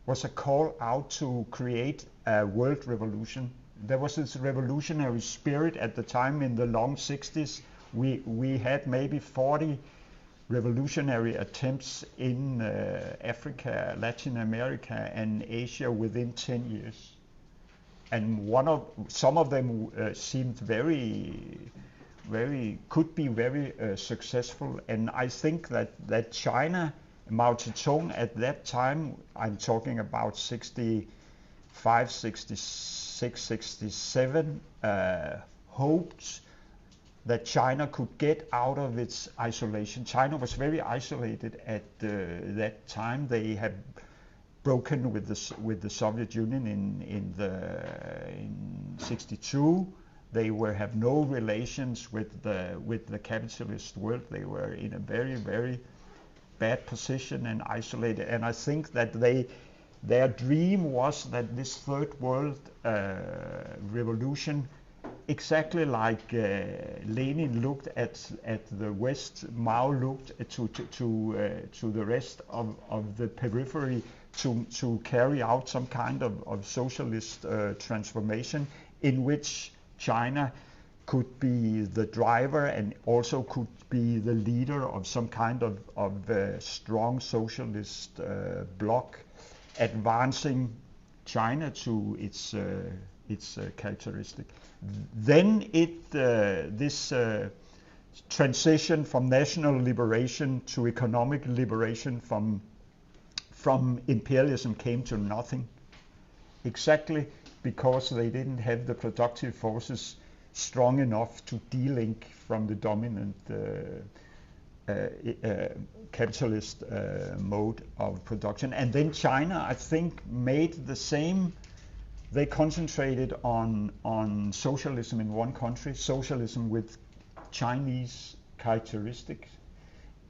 was a call out to create a world revolution. There was this revolutionary spirit at the time in the long 60s. We had maybe 40 revolutionary attempts in Africa, Latin America, and Asia within 10 years. And some of them seemed could be very successful. And I think that China, Mao Zedong at that time, I'm talking about 65, 66, 67, hoped that China could get out of its isolation. China was very isolated at that time. They had broken with the Soviet Union in 62. They have no relations with the capitalist world. They were in a very, very bad position and isolated. And I think that their dream was that this third world revolution, exactly like Lenin looked at the West, Mao looked to the rest of the periphery to carry out some kind of socialist transformation in which China could be the driver and also could be the leader of some kind of strong socialist bloc, advancing China to its characteristic. Then this transition from national liberation to economic liberation from imperialism came to nothing, exactly because they didn't have the productive forces strong enough to de-link from the dominant capitalist mode of production. And then China, I think, made the same. They concentrated on socialism in one country, socialism with Chinese characteristics,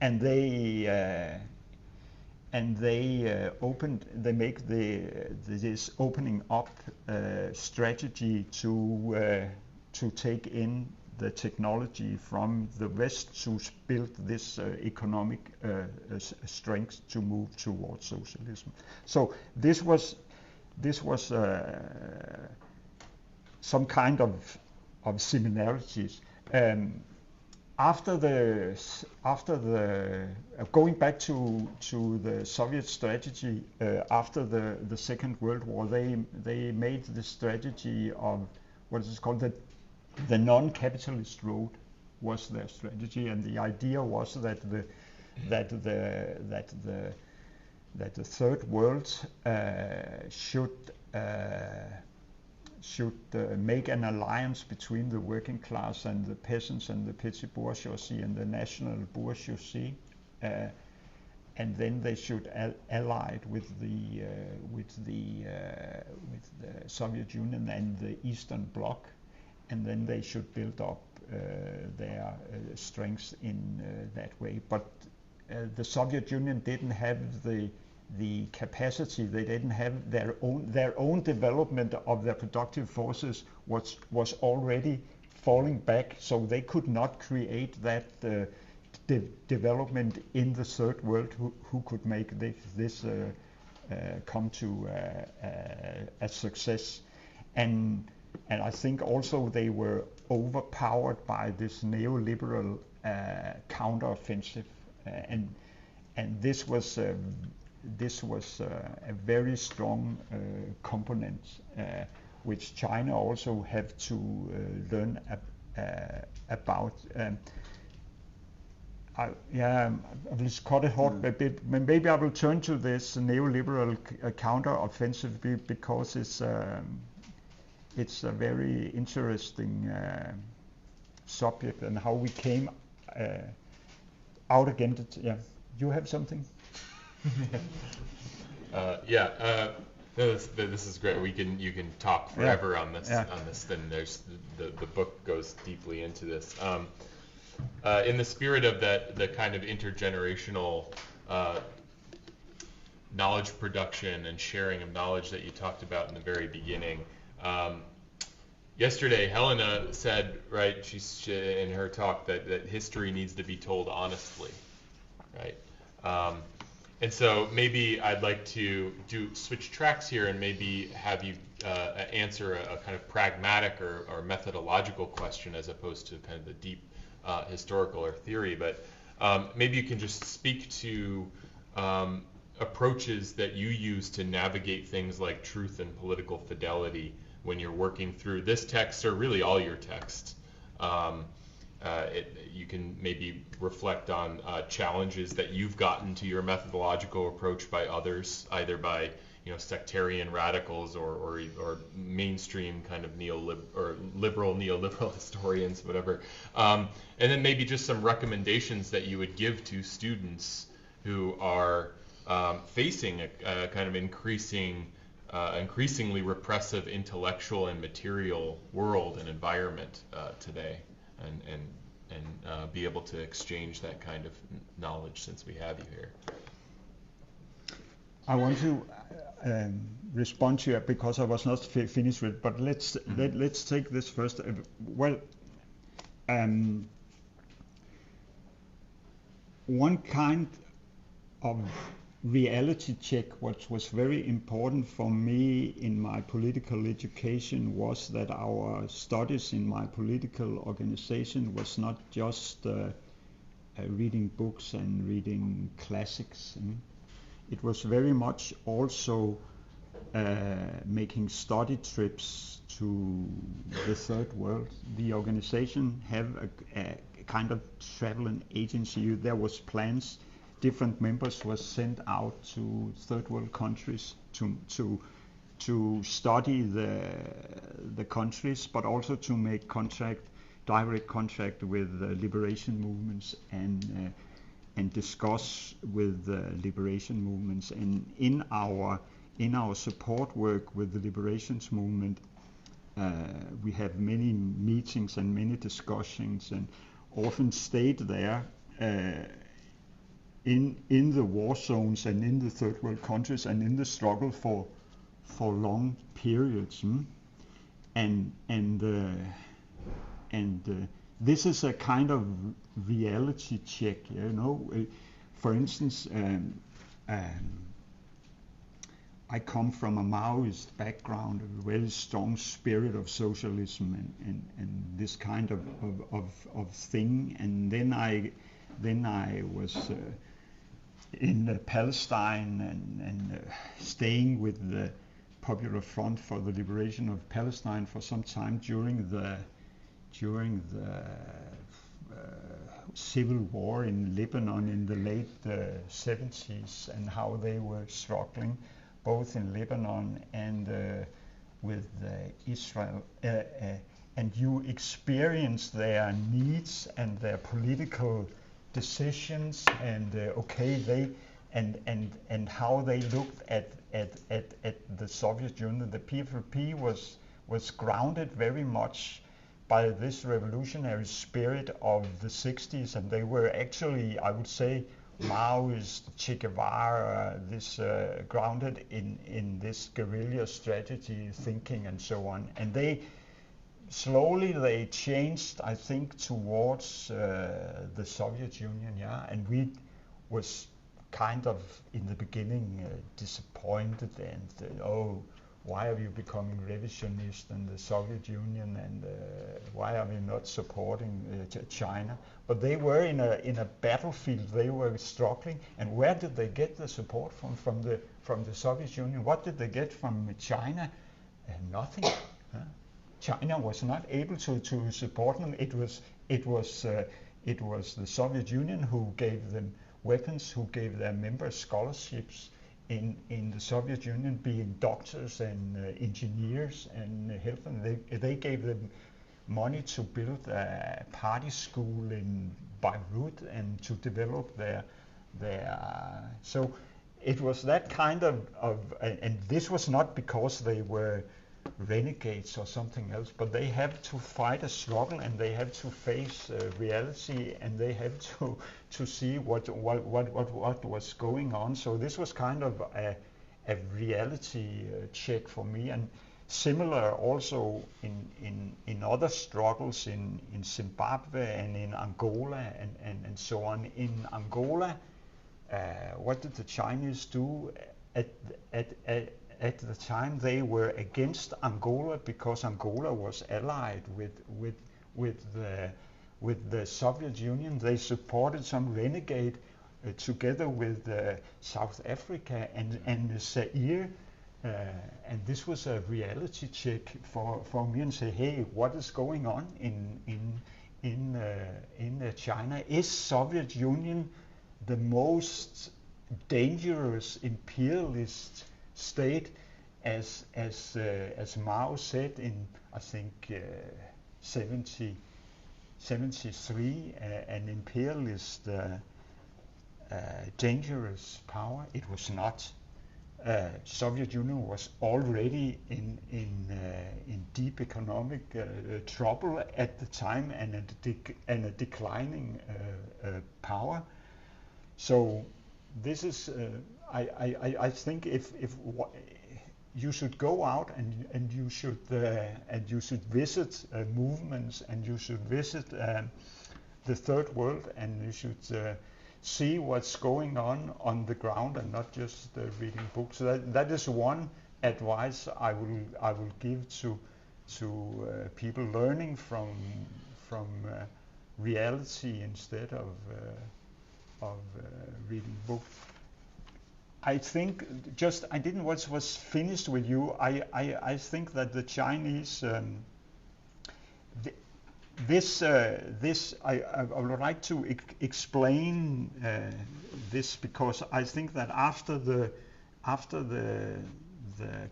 and they make this opening up strategy to take in the technology from the West to build this economic strength to move towards socialism. So this was some kind of similarities. After the going back to the Soviet strategy after the Second World War, they made the strategy of what is called the non-capitalist road was their strategy, and the idea was that the third world should make an alliance between the working class and the peasants and the petty bourgeoisie and the national bourgeoisie, and then they should ally with the Soviet Union and the Eastern Bloc, and then they should build up their strengths in that way. But the Soviet Union didn't have the capacity. They didn't have their own development of their productive forces was already falling back, so they could not create that development in the third world who could make this come to a success. And I think also they were overpowered by this neoliberal counteroffensive, and this was this was a very strong component which China also have to learn about. I will cut it hard a bit. Maybe I will turn to this neoliberal counter-offensive because it's a very interesting subject and how we came out against it. Yeah, you have something? This is great. You can talk forever on this. On this, then there's the book goes deeply into this. In the spirit of the kind of intergenerational knowledge production and sharing of knowledge that you talked about in the very beginning. Yesterday, Helena said, right, she's in her talk that history needs to be told honestly, right? And so maybe I'd like to switch tracks here and maybe have you answer a kind of pragmatic or methodological question as opposed to kind of the deep historical or theory. But maybe you can just speak to approaches that you use to navigate things like truth and political fidelity when you're working through this text or really all your texts. You can maybe reflect on challenges that you've gotten to your methodological approach by others, either by sectarian radicals or mainstream kind of liberal neoliberal historians, whatever. And then maybe just some recommendations that you would give to students who are facing a kind of increasingly repressive intellectual and material world and environment today, and be able to exchange that kind of knowledge since we have you here. I want to respond to it because I was not finished with it, but let's take this first. One kind of reality check, what was very important for me in my political education, was that our studies in my political organization was not just reading books and reading classics. It was very much also making study trips to the third world. The organization have a kind of traveling agency. There was plans. Different members were sent out to third world countries to study the countries, but also to make direct contact with liberation movements and discuss with liberation movements. And in our support work with the liberations movement, we have many meetings and many discussions, and often stayed there in the war zones and in the third world countries and in the struggle for long periods. And this is a kind of reality check, For instance, I come from a Maoist background, a very strong spirit of socialism and this kind of thing. And then I was in Palestine and staying with the Popular Front for the Liberation of Palestine for some time during the civil war in Lebanon in the late 70s, and how they were struggling both in Lebanon and with Israel. And you experience their needs and their political decisions, and and how they looked at the Soviet Union. The PFLP was grounded very much by this revolutionary spirit of the 60s, and they were actually, I would say, Maoist, Che Guevara, grounded in this guerrilla strategy thinking and so on. And they slowly changed, I think, towards the Soviet Union, and we was kind of in the beginning disappointed and why are you becoming revisionist in the Soviet Union, and why are we not supporting China? But they were in a battlefield. They were struggling, and where did they get the support from the Soviet Union? What did they get from China? Nothing. China was not able to support them. It was the Soviet Union who gave them weapons, who gave their members scholarships in the Soviet Union, being doctors and engineers and help them. They gave them money to build a party school in Beirut and to develop their so it was that kind of and this was not because they were renegades or something else, but they have to fight a struggle, and they have to face reality, and they have to see what was going on. So this was kind of a reality check for me, and similar also in other struggles in Zimbabwe and in Angola and so on. In Angola, what did the Chinese do? At the time, they were against Angola because Angola was allied with the Soviet Union. They supported some renegade together with South Africa and Zaire, and this was a reality check for me, and say, hey, what is going on in China? Is Soviet Union the most dangerous imperialist state, as Mao said in, I think, 73, an imperialist dangerous power? It was not. Soviet Union was already in deep economic trouble at the time, and a declining power. So this is. I think if you should go out and you should visit movements, and you should visit the third world, and you should see what's going on the ground, and not just reading books. So that is one advice I will give to people lurning from reality instead of reading books. I think I didn't was finished with you. I think that the Chinese I would like to explain this, because I think that after the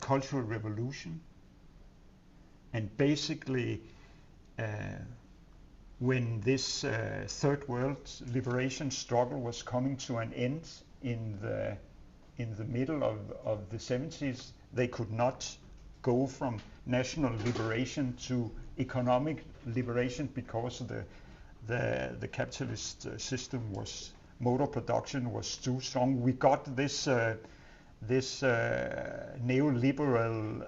Cultural Revolution, and basically when this third world liberation struggle was coming to an end in the middle of the 70s, they could not go from national liberation to economic liberation, because the capitalist system was, motor production was too strong. We got this neoliberal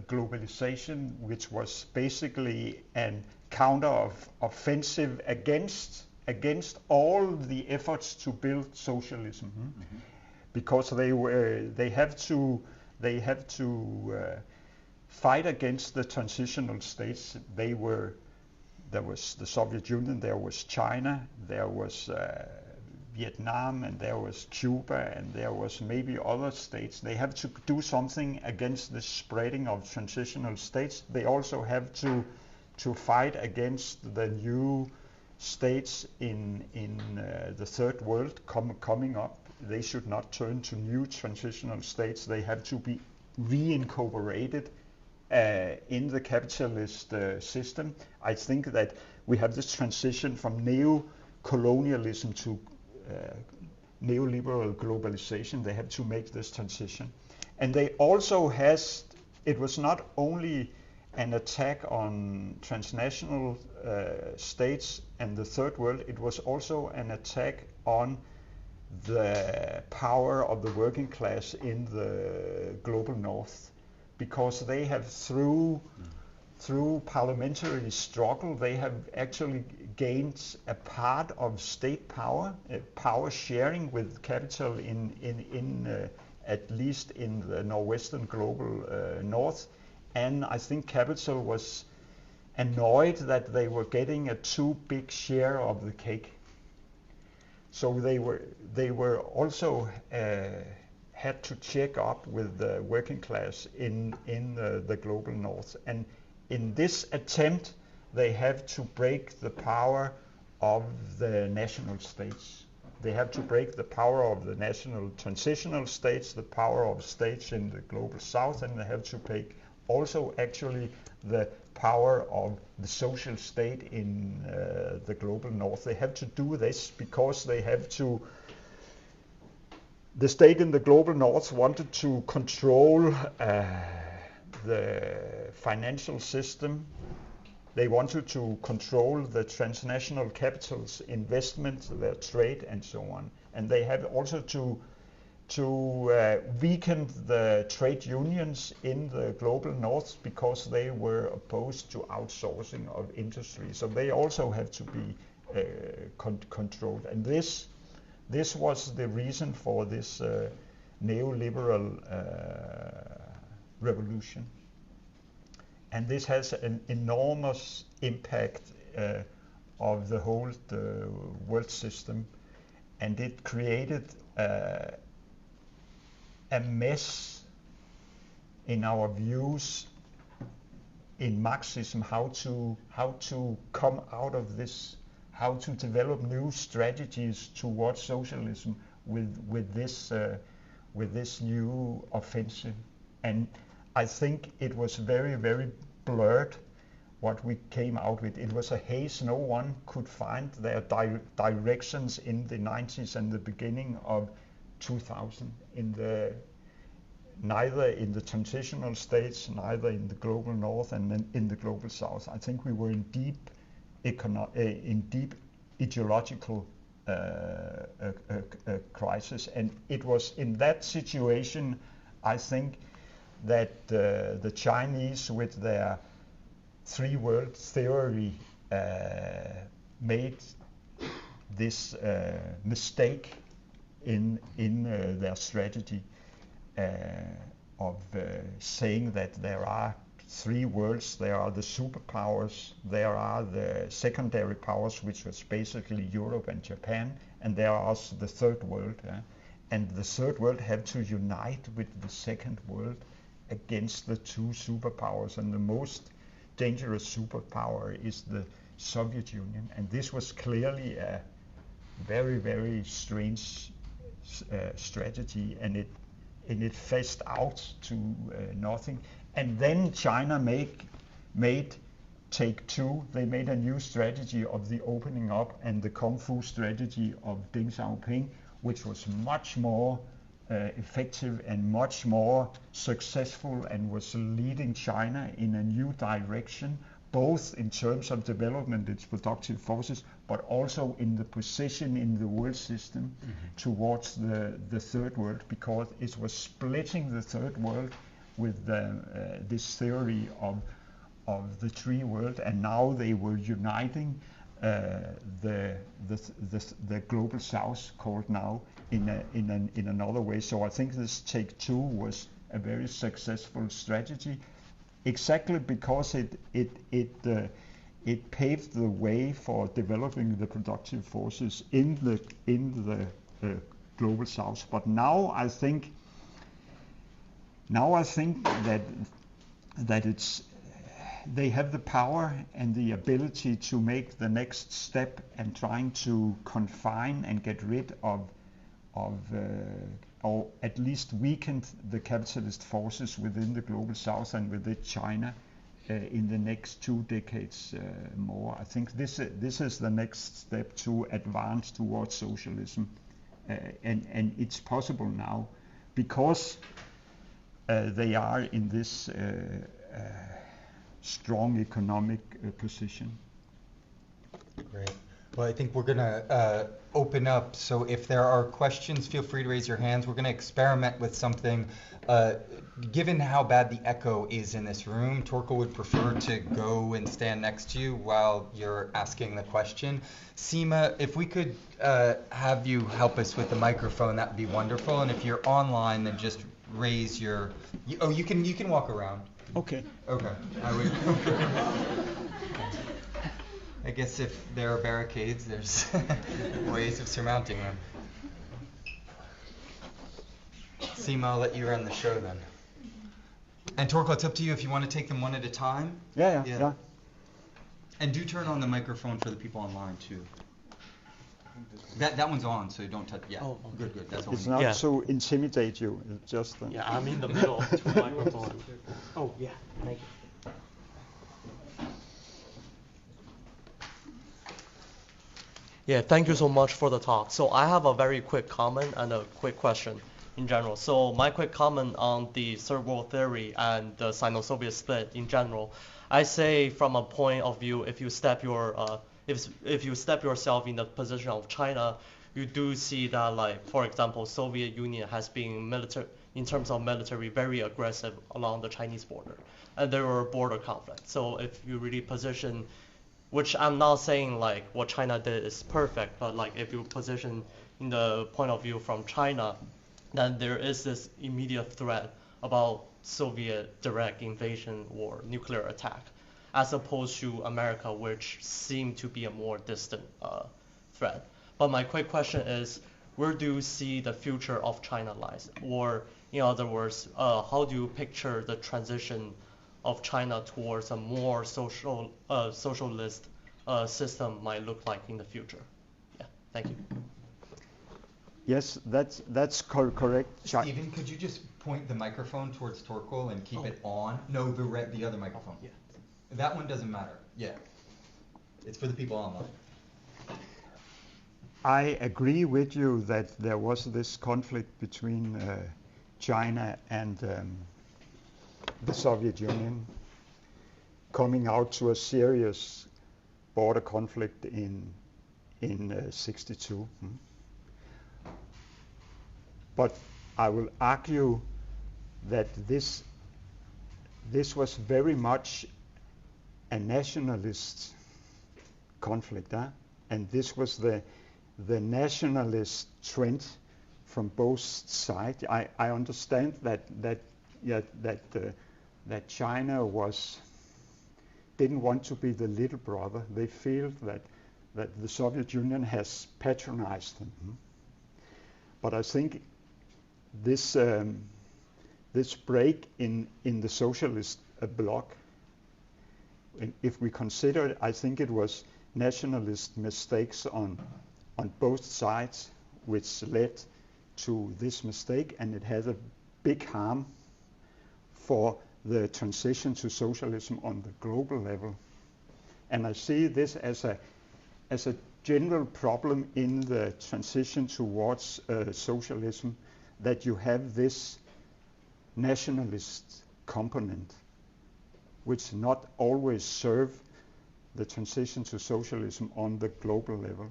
globalization, which was basically an counter-offensive against all the efforts to build socialism. Mm-hmm. Because they have to fight against the transitional states. There was the Soviet Union, there was China, there was Vietnam, and there was Cuba, and there was maybe other states. They have to do something against the spreading of transitional states. They also have to fight against the new states in the third world coming up. They should not turn to new transitional states. They have to be reincorporated in the capitalist system. I think that we have this transition from neo-colonialism to neoliberal globalization. They have to make this transition. And they also it was not only an attack on transnational states and the third world, it was also an attack on the power of the working class in the global north, because they have through parliamentary struggle, they have actually gained a part of state power, power sharing with capital in at least in the northwestern global north. And I think capital was annoyed that they were getting a too big share of the cake. So they were also had to check up with the working class in the global north. And in this attempt, they have to break the power of the national states. They have to break the power of the national transitional states, the power of states in the global south, and they have to break also actually the power of the social state in the global north. They have to do this because they have to. The state in the global north wanted to control the financial system. They wanted to control the transnational capitals, investment, their trade, and so on. And they have also to weaken the trade unions in the global north because they were opposed to outsourcing of industry. So they also have to be controlled. And this was the reason for this neoliberal revolution. And this has an enormous impact of the whole world system, and it created a mess in our views in Marxism, how to come out of this, how to develop new strategies towards socialism with this new offensive. And I think it was very, very blurred what we came out with. It was a haze. No one could find their directions in the 90s and the beginning of 2000, neither in the transitional states, neither in the global north and then in the global south. I think we were in deep ideological crisis, and it was in that situation, I think, that the Chinese, with their three-world theory, made this mistake in their strategy of saying that there are three worlds. There are the superpowers, there are the secondary powers, which was basically Europe and Japan, and there are also the third world. And the third world had to unite with the second world against the two superpowers, and the most dangerous superpower is the Soviet Union. And this was clearly a very, very strange strategy, and it phased out to nothing. And then China made take two. They made a new strategy of the opening up and the Kung Fu strategy of Deng Xiaoping, which was much more effective and much more successful, and was leading China in a new direction, both in terms of development, its productive forces, but also in the position in the world system towards the third world, because it was splitting the third world with this theory of the three world, and now they were uniting the global south, called now in another way. So I think this take two was a very successful strategy, exactly because it paved the way for developing the productive forces in the global south. But now I think that it's they have the power and the ability to make the next step and trying to confine and get rid of or at least weaken the capitalist forces within the global south and within China in the next 2 decades more. I think this is the next step to advance towards socialism, and it's possible now because they are in this strong economic position. Great. Well, I think we're going to open up. So if there are questions, feel free to raise your hands. We're going to experiment with something. Given how bad the echo is in this room, Torkel would prefer to go and stand next to you while you're asking the question. Seema, if we could have you help us with the microphone, that would be wonderful. And if you're online, then just raise your... you can walk around. Okay. Okay. I guess if there are barricades, there's ways of surmounting them. Seema, I'll let you run the show then. And Torkel, it's up to you if you want to take them one at a time. Yeah. And do turn on the microphone for the people online too. That one's on, so don't touch. Yeah. Oh, okay. Good. That's all. It's we need. not so intimidate you. It's just. Yeah, I'm in the middle of two microphones. Oh, yeah, thank you. Yeah, thank you so much for the talk. So I have a very quick comment and a quick question in general. So my quick comment on the Third World Theory and the Sino-Soviet split in general, I say from a point of view, if you step yourself in the position of China, you do see that, like, for example, Soviet Union has been in terms of military very aggressive along the Chinese border, and there were border conflicts. So if you really position, which I'm not saying like what China did is perfect, but like if you position in the point of view from China, then there is this immediate threat about Soviet direct invasion or nuclear attack, as opposed to America, which seemed to be a more distant threat. But my quick question is, where do you see the future of China lies? Or in other words, how do you picture the transition of China towards a more socialist system might look like in the future? Yeah, thank you. Yes, that's correct. Stephen, could you just point the microphone towards Torkel and keep it on? No, the other microphone. Yeah. That one doesn't matter. Yeah. It's for the people online. I agree with you that there was this conflict between China and the Soviet Union, coming out to a serious border conflict in '62. But I will argue that this was very much a nationalist conflict, and this was the nationalist trend from both sides. I understand that China didn't want to be the little brother. They feel that the Soviet Union has patronized them. But I think this break in the socialist bloc, if we consider it, I think it was nationalist mistakes on both sides which led to this mistake, and it had a big harm for the transition to socialism on the global level. And I see this as a general problem in the transition towards socialism, that you have this nationalist component which not always serve the transition to socialism on the global level.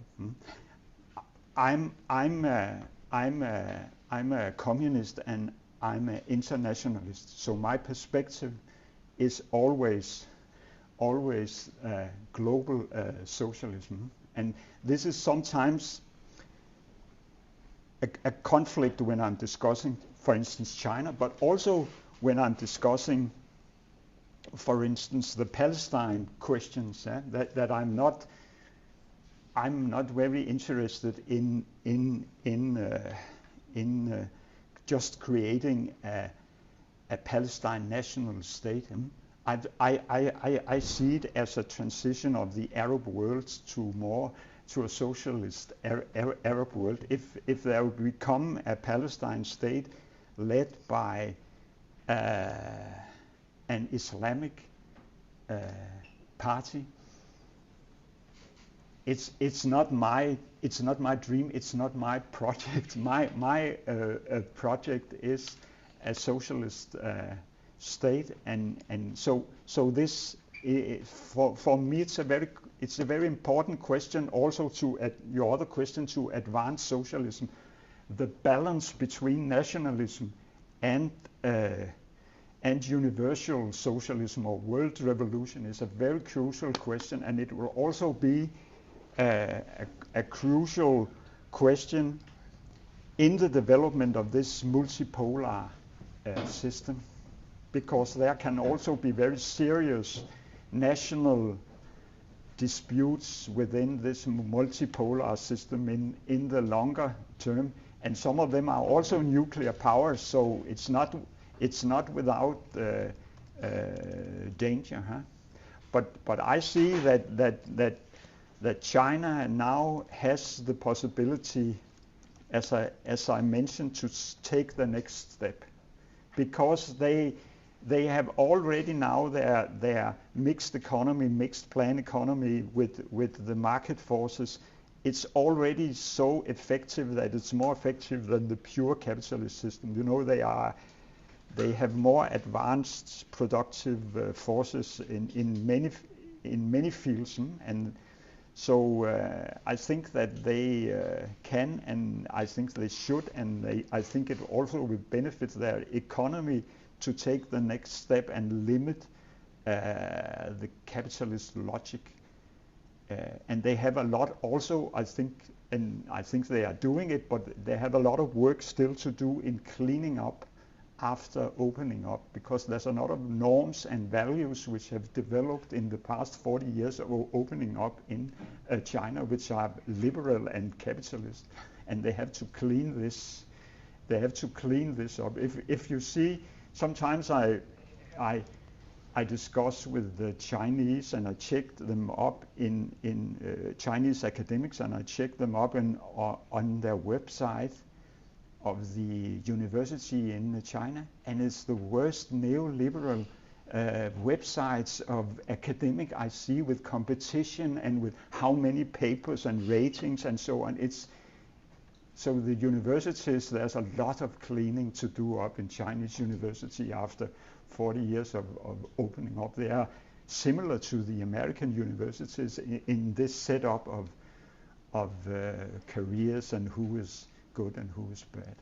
I'm a communist and I'm an internationalist, so my perspective is always global socialism, and this is sometimes a conflict when I'm discussing, for instance, China, but also when I'm discussing, for instance, the Palestine questions. That I'm not very interested in just creating a Palestine national state. I see it as a transition of the Arab world to a socialist Arab world. If there will become a Palestine state led by an Islamic party, it's not my dream. It's not my project. My project is a socialist state, and so this for me, it's a very important question also to your other question to advanced socialism. The balance between nationalism and universal socialism or world revolution is a very crucial question, and it will also be a crucial question in the development of this multipolar system, because there can also be very serious national disputes within this multipolar system in the longer term, and some of them are also nuclear powers, so it's not without danger, huh? But I see that China now has the possibility, as I mentioned, to take the next step, because they have already now their mixed economy, mixed plan economy with the market forces. It's already so effective that it's more effective than the pure capitalist system. You know, they have more advanced productive forces in many fields, and so I think that they can, and I think they should, and I think it also will benefit their economy to take the next step and limit the capitalist logic. And they have a lot also, I think, and I think they are doing it, but they have a lot of work still to do in cleaning up after opening up, because there's a lot of norms and values which have developed in the past 40 years of opening up in China, which are liberal and capitalist, and they have to clean this. They have to clean this up. If you see, sometimes I discuss with the Chinese, and I checked them up in Chinese academics, and I checked them up on their website of the university in China, and it's the worst neoliberal websites of academic I see, with competition and with how many papers and ratings and so on. So the universities, there's a lot of cleaning to do up in Chinese university after 40 years of opening up. They are similar to the American universities in this setup of careers and who is good and who is bad.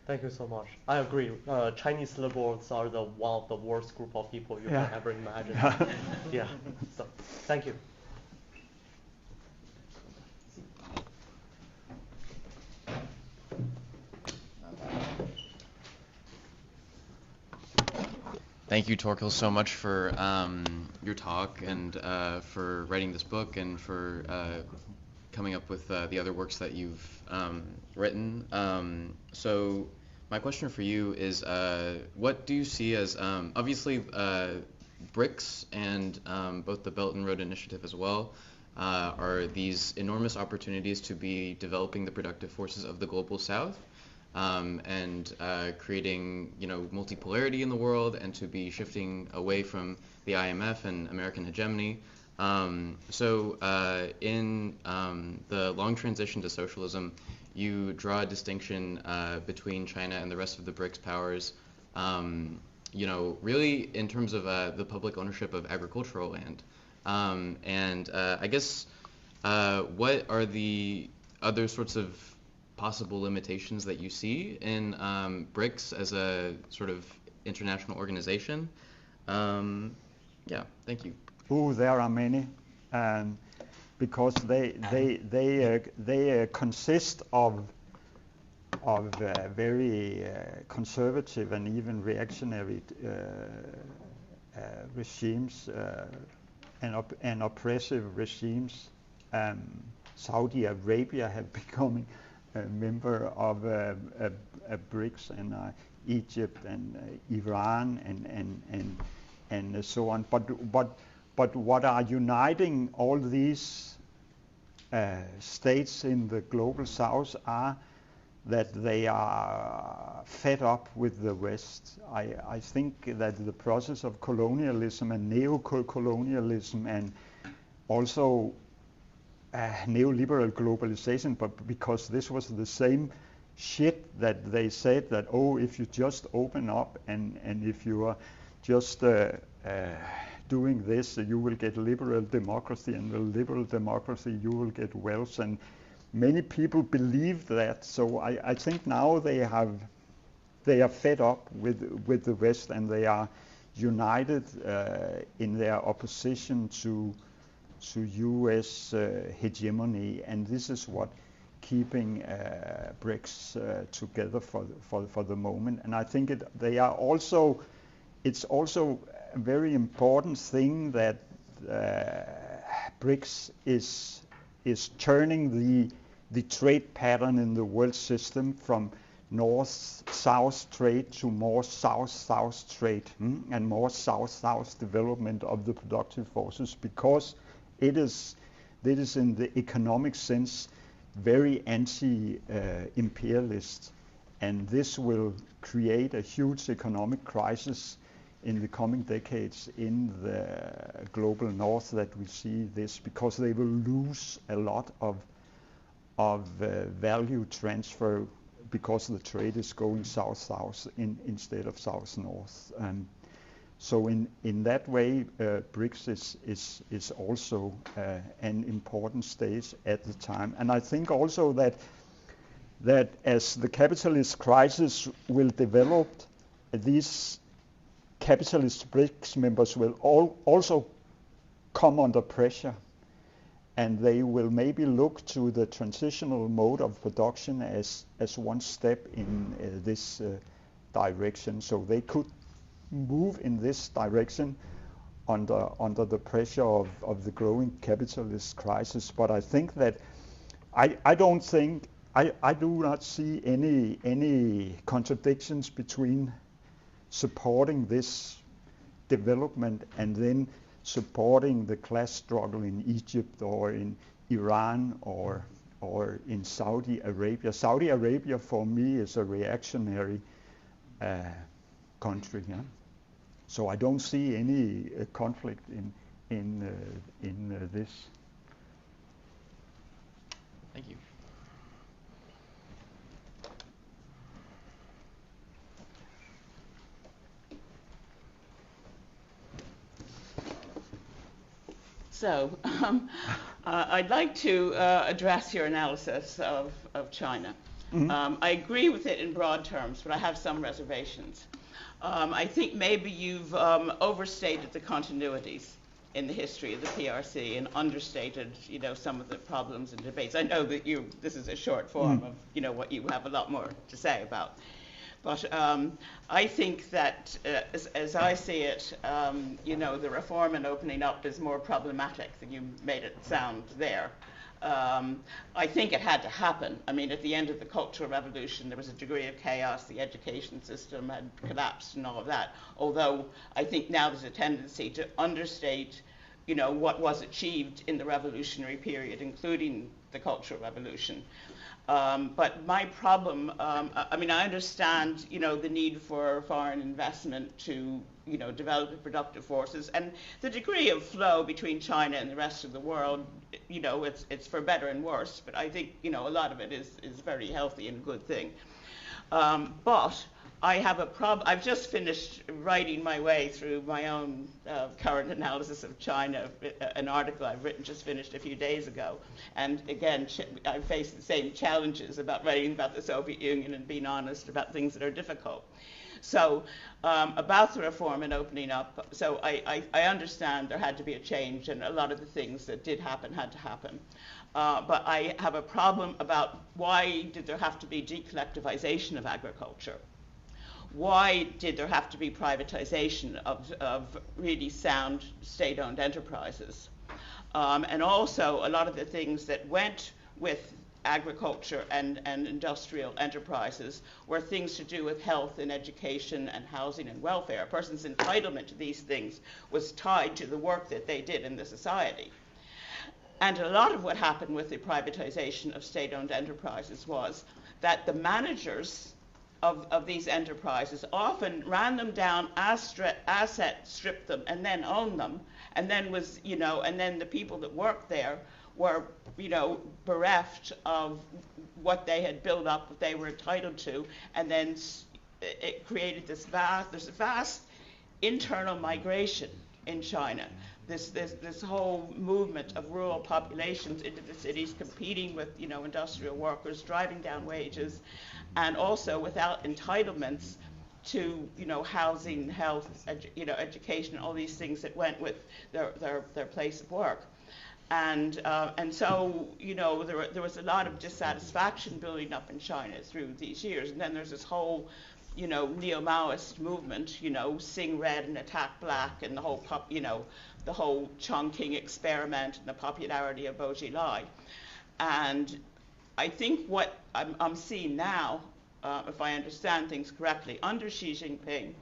Thank you so much. I agree. Chinese liberals are one of the worst group of people you can ever imagine. Yeah. So, thank you. Thank you, Torkil, so much for your talk and for writing this book and for coming up with the other works that you've written. So my question for you is, what do you see as, obviously BRICS and both the Belt and Road Initiative as well are these enormous opportunities to be developing the productive forces of the global South, and creating, multipolarity in the world, and to be shifting away from the IMF and American hegemony. So in the long transition to socialism, you draw a distinction between China and the rest of the BRICS powers, really in terms of the public ownership of agricultural land. And I guess what are the other sorts of possible limitations that you see in BRICS as a sort of international organization? Yeah, thank you. Oh, there are many, because they consist of very conservative and even reactionary regimes and oppressive regimes. Saudi Arabia have become a member of BRICS, and Egypt and Iran and so on. But what are uniting all these states in the global South are that they are fed up with the West. I think that the process of colonialism and neo-colonialism and also neoliberal globalization, but because this was the same shit that they said that, if you just open up and if you are just doing this, you will get liberal democracy, and with liberal democracy, you will get wealth. And many people believe that. So I think now they are fed up with the West, and they are united in their opposition to U.S. Hegemony, and this is what keeping BRICS together for the moment. And I think it's also a very important thing that BRICS is turning the trade pattern in the world system from north-south trade to more south-south trade, and more south-south development of the productive forces, because it is in the economic sense very anti-imperialist, and this will create a huge economic crisis in the coming decades in the global north, that we see this, because they will lose a lot of value transfer, because the trade is going south-south instead of south-north. So in that way, BRICS is also an important stage at the time. And I think also that as the capitalist crisis will develop, these capitalist BRICS members will also come under pressure, and they will maybe look to the transitional mode of production as one step in this direction. So they could move in this direction under the pressure of the growing capitalist crisis. But I think that I do not see any contradictions between supporting this development and then supporting the class struggle in Egypt or in Iran or in Saudi Arabia. Saudi Arabia for me is a reactionary country. Yeah? So I don't see any conflict in this. Thank you. So I'd like to address your analysis of China. I agree with it in broad terms, but I have some reservations. I think maybe you've overstated the continuities in the history of the PRC and understated, some of the problems and debates. I know that this is a short form of, what you have a lot more to say about. But I think that, as I see it, the reform and opening up is more problematic than you made it sound there. I think it had to happen. I mean, at the end of the Cultural Revolution, there was a degree of chaos. The education system had collapsed and all of that. Although I think now there's a tendency to understate, what was achieved in the revolutionary period, including the Cultural Revolution. But my problem, I understand, the need for foreign investment to, develop the productive forces, and the degree of flow between China and the rest of the world, it's for better and worse. But I think, a lot of it is very healthy and a good thing. But I have a problem. I've just finished writing my way through my own current analysis of China, an article I've written, just finished a few days ago. And again, I face the same challenges about writing about the Soviet Union and being honest about things that are difficult. So about the reform and opening up, so I understand there had to be a change, and a lot of the things that did happen had to happen. But I have a problem about why did there have to be decollectivization of agriculture? Why did there have to be privatization of really sound state-owned enterprises? And also, a lot of the things that went with agriculture and industrial enterprises were things to do with health and education and housing and welfare. A person's entitlement to these things was tied to the work that they did in the society. And a lot of what happened with the privatization of state-owned enterprises was that the managers of these enterprises often ran them down, asset stripped them, and then owned them, and then and then the people that worked there were, bereft of what they had built up, what they were entitled to, and then it created there's a vast internal migration in China. This whole movement of rural populations into the cities, competing with, you know, industrial workers, driving down wages, and also without entitlements to, you know, housing, health, education, all these things that went with their place of work. And so, you know, there was a lot of dissatisfaction building up in China through these years. And then there's this whole, you know, neo-Maoist movement, you know, sing red and attack black, and the whole, the whole Chongqing experiment and the popularity of Bo Xilai. And I think what I'm seeing now, if I understand things correctly, under Xi Jinping,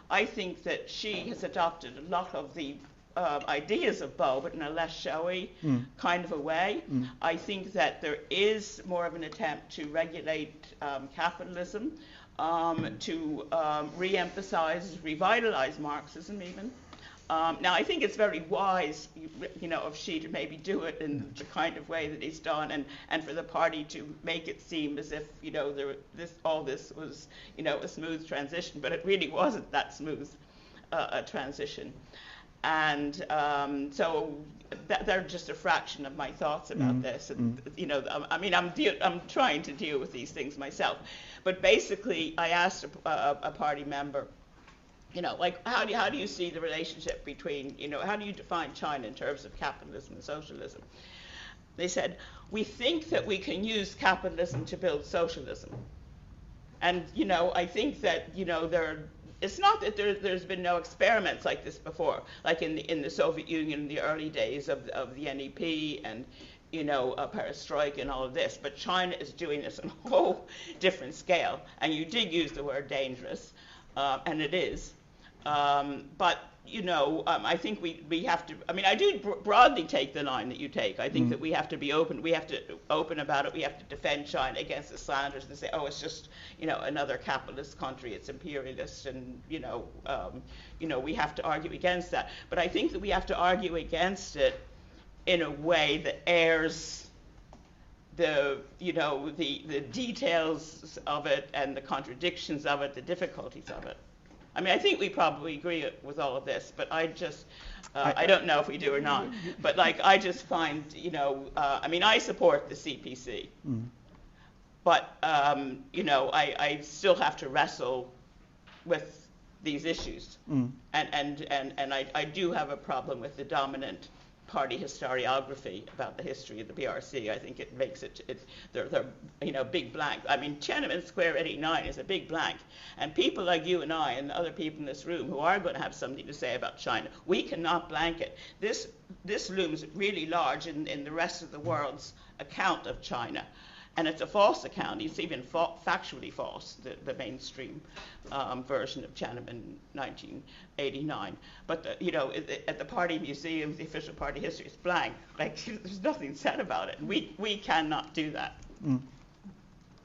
I think that Xi has adopted a lot of the ideas of Bo, but in a less showy kind of a way. I think that there is more of an attempt to regulate capitalism, to re-emphasize, revitalize Marxism even. Now, I think it's very wise, you know, of Xi to maybe do it in the kind of way that he's done, and for the party to make it seem as if, you know, all this was, you know, a smooth transition, but it really wasn't that smooth a transition. And so they're just a fraction of my thoughts about this. And you know, I mean, I'm trying to deal with these things myself. But basically, I asked a party member, you know, like, how do you see the relationship between, you know, how do you define China in terms of capitalism and socialism? They said, we think that we can use capitalism to build socialism. And, you know, I think that, you know, it's not that there's been no experiments like this before, like in the Soviet Union in the early days of the NEP and, you know, perestroika and all of this, but China is doing this on a whole different scale. And you did use the word dangerous, and it is. But, you know, I think we have to, I mean, I do broadly take the line that you take. I think that we have to be open, about it. We have to defend China against the slanders and say, oh, it's just, you know, another capitalist country, it's imperialist, and, you know, we have to argue against that. But I think that we have to argue against it in a way that airs the details of it and the contradictions of it, the difficulties of it. I mean, I think we probably agree with all of this, but I just, I don't know if we do or not. But like, I just find, you know, I mean, I support the CPC, but, you know, I still have to wrestle with these issues. And I do have a problem with the dominant party historiography about the history of the PRC. I think it makes they're you know, big blank. I mean, Tiananmen Square 89 is a big blank, and people like you and I and other people in this room who are going to have something to say about China, we cannot blank it. This looms really large in the rest of the world's account of China. And it's a false account. It's even factually false, the mainstream version of Tiananmen 1989. But, you know, at the party museum, the official party history is blank. Like, there's nothing said about it. We cannot do that.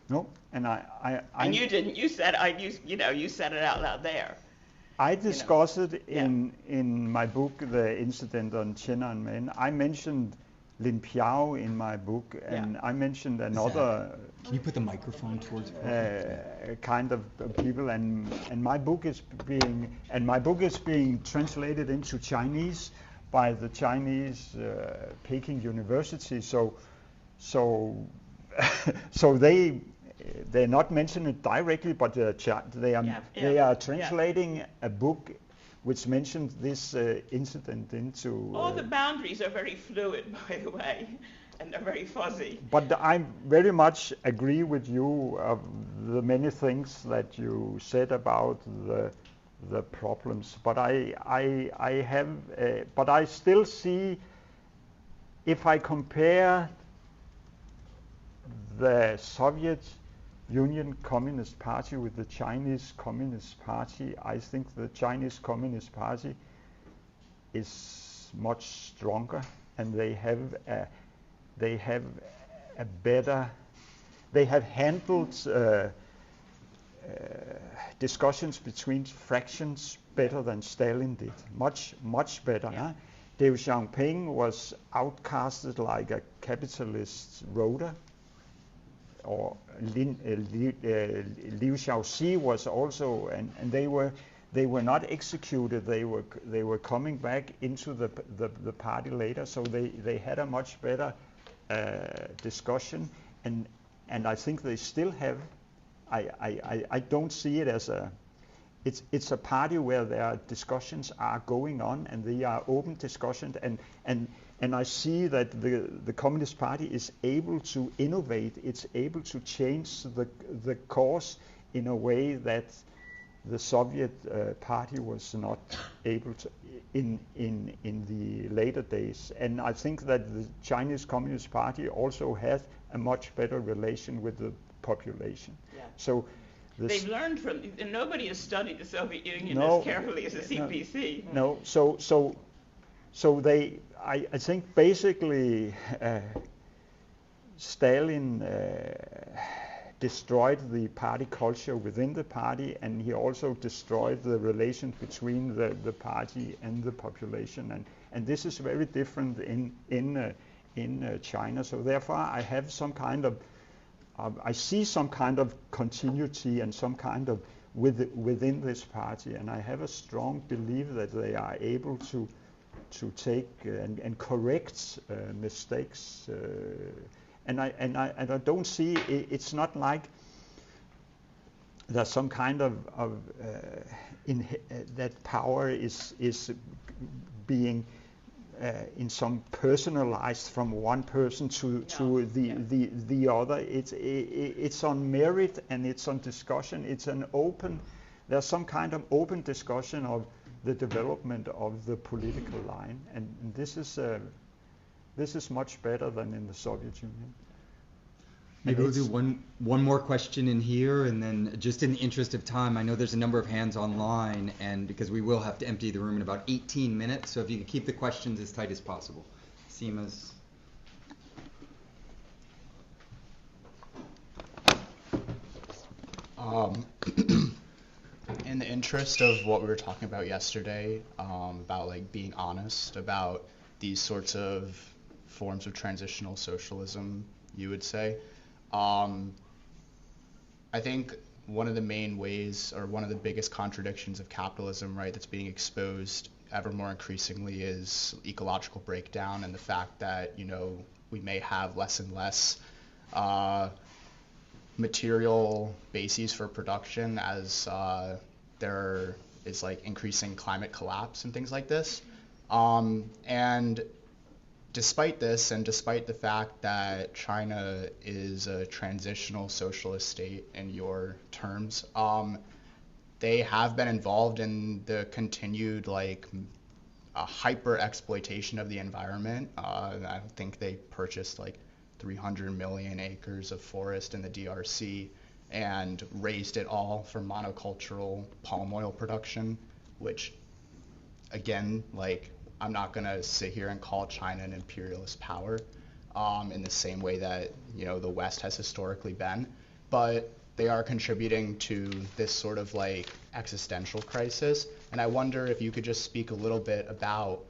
No, and and you didn't. You said you said it out loud there. I discussed it in my book, The Incident on Tiananmen. I mentioned Lin Piao in my book, and I mentioned another. Can you put the microphone towards kind of people, and my book is being translated into Chinese by the Chinese Peking University. So they're not mentioning it directly, but they are translating a book which mentioned this incident into... All the boundaries are very fluid, by the way, and they're very fuzzy. But I very much agree with you of the many things that you said about the problems. But but I still see, if I compare the Soviet Union Communist Party with the Chinese Communist Party, I think the Chinese Communist Party is much stronger, and they have handled discussions between fractions better than Stalin did, much better. Yeah. Huh? Deng Xiaoping was outcasted like a capitalist roader, or Liu Xiaoxi was also, and they were they were not executed. They were coming back into the party later, so they had a much better discussion, and I think they still have. I don't see it as a. It's a party where their discussions are going on, and they are open discussions, and I see that the Communist Party is able to innovate. It's able to change the course in a way that the Soviet party was not able to in the later days. And I think that the Chinese Communist Party also has a much better relation with the population. Yeah. So they've learned from, and nobody has studied the Soviet Union as carefully as the CPC. No, so they, I think basically Stalin destroyed the party culture within the party, and he also destroyed the relation between the party and the population, and this is very different in China. So therefore, I have some kind of I see some kind of continuity and some kind of within this party, and I have a strong belief that they are able to take and correct mistakes. And I don't see it's not like there's some kind of that power is being in some personalized from one person to the other. It's on merit and it's on discussion. It's an open. There's some kind of open discussion of the development of the political line, and this is much better than in the Soviet Union. Maybe we'll do one more question in here, and then just in the interest of time, I know there's a number of hands online, and because we will have to empty the room in about 18 minutes, so if you could keep the questions as tight as possible. Seema's. In the interest of what we were talking about yesterday, about like being honest about these sorts of forms of transitional socialism, you would say, I think one of the main ways, or one of the biggest contradictions of capitalism, right, that's being exposed ever more increasingly is ecological breakdown, and the fact that, you know, we may have less and less material bases for production as there is like increasing climate collapse and things like this. And despite this, and despite the fact that China is a transitional socialist state in your terms, they have been involved in the continued like hyper exploitation of the environment. I think they purchased like 300 million acres of forest in the DRC and raised it all for monocultural palm oil production, which again, like, I'm not going to sit here and call China an imperialist power in the same way that, you know, the West has historically been, but they are contributing to this sort of like existential crisis. And I wonder if you could just speak a little bit about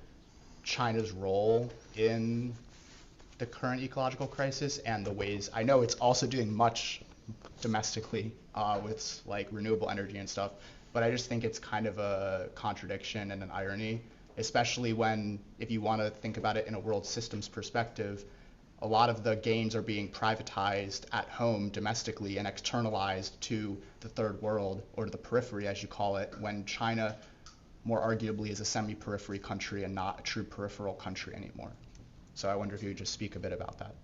China's role in the current ecological crisis and the ways, I know it's also doing much domestically with like renewable energy and stuff, but I just think it's kind of a contradiction and an irony, especially when, if you want to think about it in a world systems perspective, a lot of the gains are being privatized at home domestically and externalized to the third world, or to the periphery as you call it, when China more arguably is a semi-periphery country and not a true peripheral country anymore. So I wonder if you could just speak a bit about that.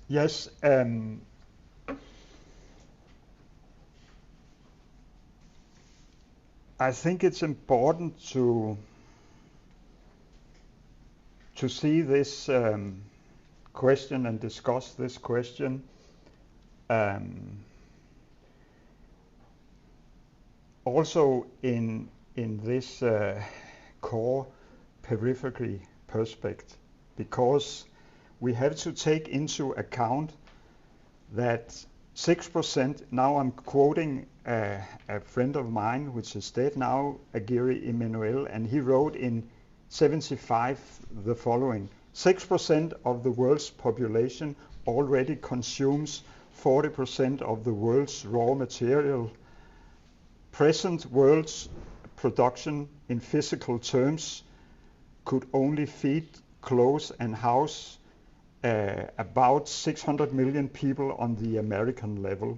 Yes, I think it's important to see this question and discuss this question also in this core periphery perspective, because we have to take into account that 6%, now I'm quoting a friend of mine, which is dead now, Aguirre Emmanuel, and he wrote in 1975 the following: 6% of the world's population already consumes 40% of the world's raw material. Present world's production in physical terms could only feed, clothe and house about 600 million people on the American level.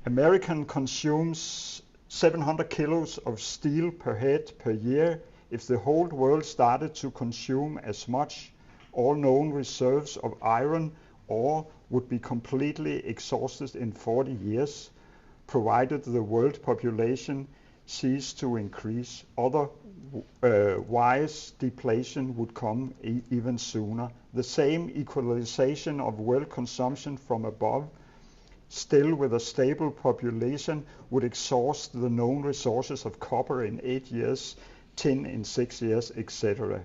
American consumes 700 kilos of steel per head per year. If the whole world started to consume as much, all known reserves of iron ore would be completely exhausted in 40 years, provided the world population ceased to increase. Otherwise, depletion would come even sooner. The same equalization of world consumption from above, still with a stable population, would exhaust the known resources of copper in 8 years, tin in 6 years, etc.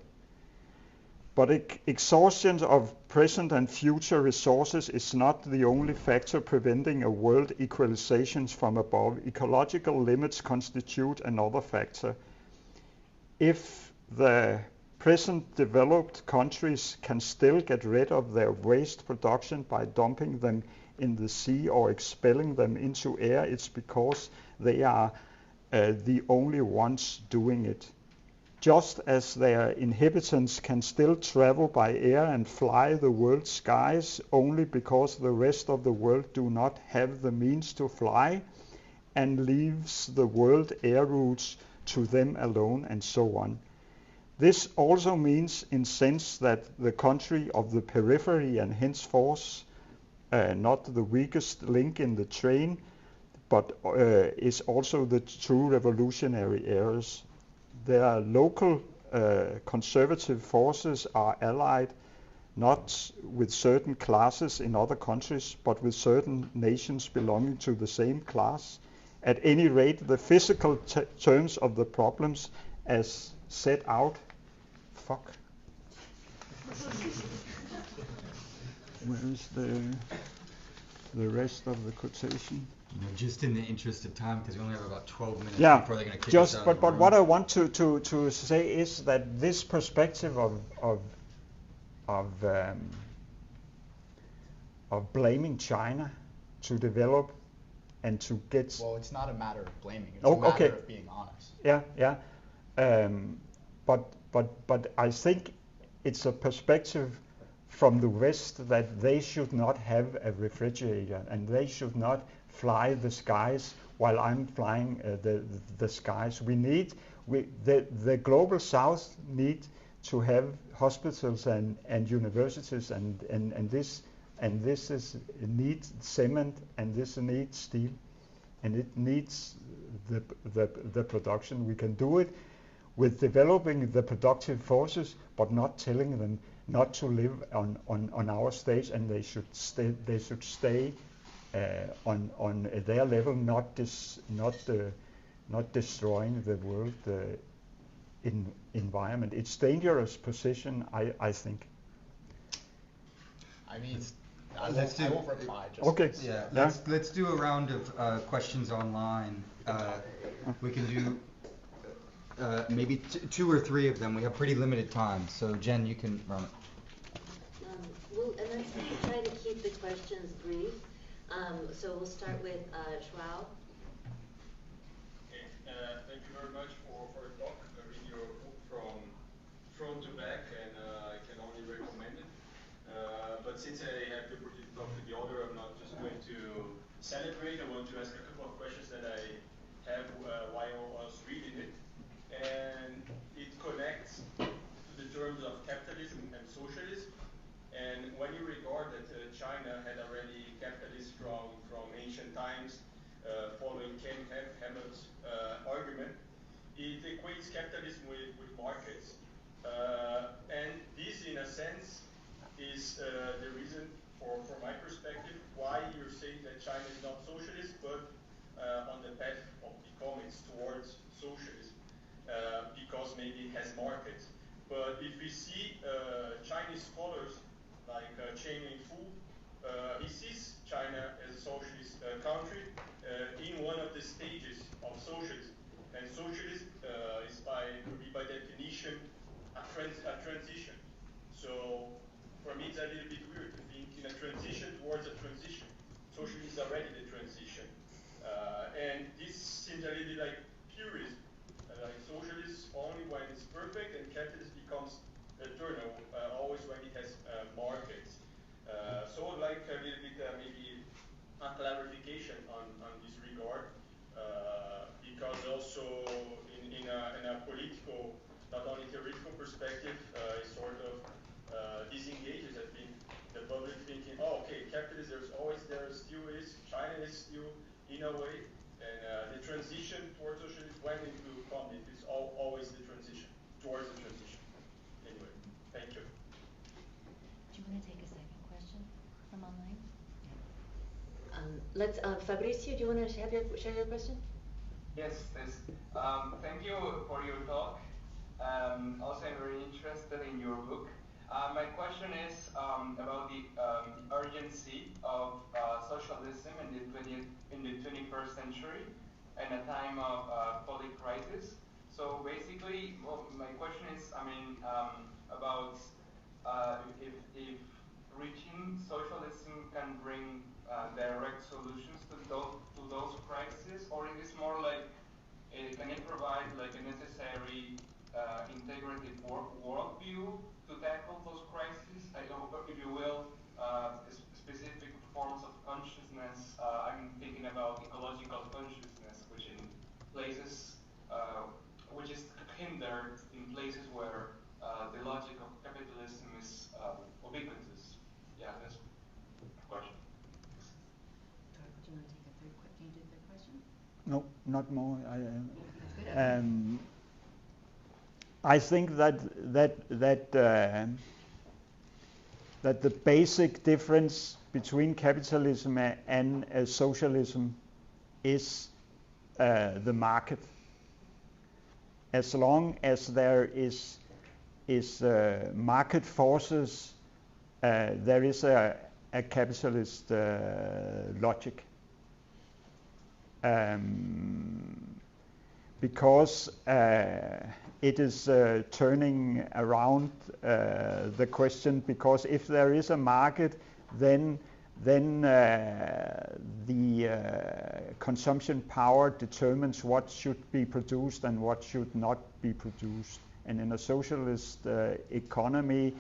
But exhaustion of present and future resources is not the only factor preventing a world equalization from above. Ecological limits constitute another factor. If the present developed countries can still get rid of their waste production by dumping them in the sea or expelling them into air, it's because they are the only ones doing it. Just as their inhabitants can still travel by air and fly the world's skies only because the rest of the world do not have the means to fly, and leaves the world air routes to them alone, and so on. This also means, in sense, that the country of the periphery and henceforth not the weakest link in the train, but is also the true revolutionary areas. Their local conservative forces are allied not with certain classes in other countries, but with certain nations belonging to the same class. At any rate, the physical terms of the problems as set out. Where is the rest of the quotation? Just in the interest of time, because we only have about 12 minutes Yeah, before they're going to kick us out. But what I want to say is that this perspective of blaming China to develop and to get. Well, it's not a matter of blaming. It's a matter of being honest. Yeah. But I think it's a perspective from the West that they should not have a refrigerator and they should not fly the skies while I'm flying the skies. The global South need to have hospitals and universities and this needs cement, and this needs steel, and it needs the production. We can do it with developing the productive forces, but not telling them not to live on our stage, and they should stay on their level, not destroying the world environment. It's dangerous position, I think. I mean, I Let's won't reply. Just Okay. Yeah, Yeah. let's do a round of questions online. We can do maybe 2 or 3 of them. We have pretty limited time, so Jen, you can run it. And let's try to keep the questions brief. So we'll start with Schwab. Okay, thank you very much for the talk. I read your book from front to back, and I can only recommend it. But since I have the opportunity to talk to the author, I'm not just going to celebrate. I want to ask a couple of questions that I have while I was reading it. And it connects to the terms of capitalism and socialism. And when you regard that China had already capitalism from ancient times, following Ken Hamilton's argument, it equates capitalism with markets. And this, in a sense, is the reason, from my perspective, why you're saying that China is not socialist, but on the path of becoming towards socialism, because maybe it has markets. But if we see Chinese scholars like Chen Yingfu, he sees China as a socialist country in one of the stages of socialism. And socialism is by definition a transition. So for me it's a little bit weird to think in a transition towards a transition. Socialism is already the transition. And this seems a little bit like purism. Like socialism only when it's perfect, and capitalism becomes eternal, always when it has markets. So I'd like a little bit maybe a clarification on this regard, because also in a political, not only theoretical perspective, it sort of disengages, I think, the public thinking, oh, okay, capitalism still is, China is still in a way, and the transition towards socialism, when it will come, it is always the transition, towards the transition. Anyway, thank you. Do you want to take a second question from online? Let's, Fabrizio, do you want to share your question? Yes, yes. Thank you for your talk. Also, I'm very interested in your book. My question is about the urgency of socialism in the 21st century and a time of public crisis. So basically, well, my question is, about if reaching socialism can bring direct solutions to those crises, or it is more like can it provide like a necessary integrated worldview to tackle those crises? I don't know if you will, specific forms of consciousness. I'm thinking about ecological consciousness, which in places which is hindered in places where the logic of capitalism is ubiquitous. Yeah, that's the question. Do you want to take a third question? Can you do the third question? No, not more. That's good. I think that the basic difference between capitalism and socialism is the market. As long as there is market forces, there is a capitalist logic. Because it is turning around the question, because if there is a market, then the consumption power determines what should be produced and what should not be produced. And in a socialist economy,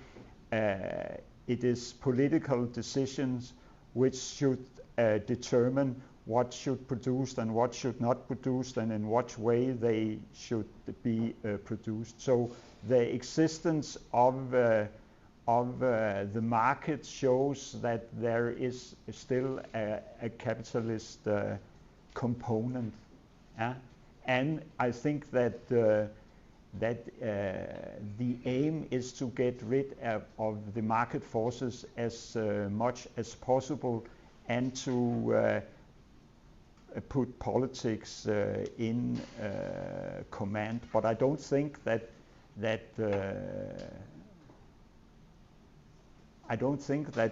it is political decisions which should determine what should produced and what should not produced, and in what way they should be produced. So the existence of the market shows that there is still a capitalist component. And I think that the aim is to get rid of the market forces as much as possible, and to put politics in command. But I don't think that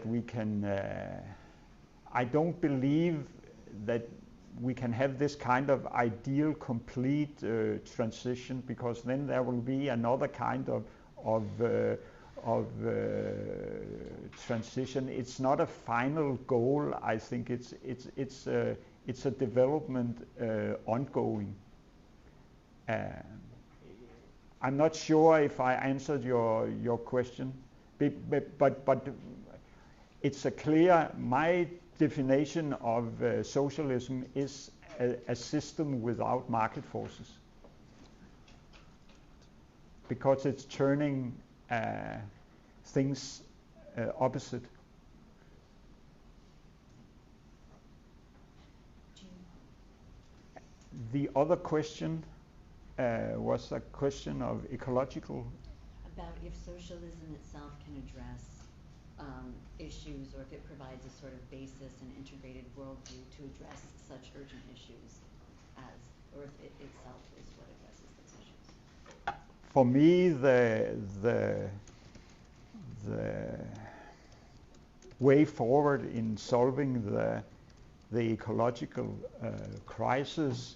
we can. I don't believe that we can have this kind of ideal complete transition, because then there will be another kind of transition. It's not a final goal. I think it's a development ongoing. I'm not sure if I answered your question, but it's a clear. My definition of socialism is a system without market forces, because it's turning things opposite. The other question was a question of ecological. About if socialism itself can address issues, or if it provides a sort of basis and integrated worldview to address such urgent issues or if it itself is what addresses those issues. For me, the way forward in solving the ecological crisis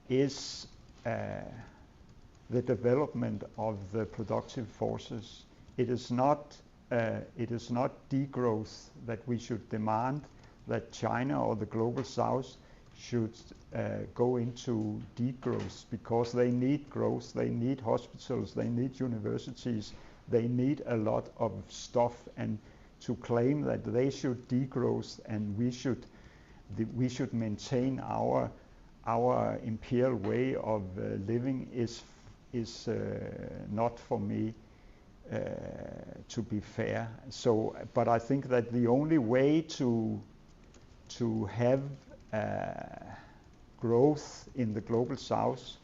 is the development of the productive forces. It is not it is not degrowth that we should demand that China or the global south should go into degrowth, because they need growth, they need hospitals, they need universities, they need a lot of stuff, and to claim that they should degrowth and we should maintain our imperial way of living is not for me to be fair. So, but I think that the only way to have growth in the global south,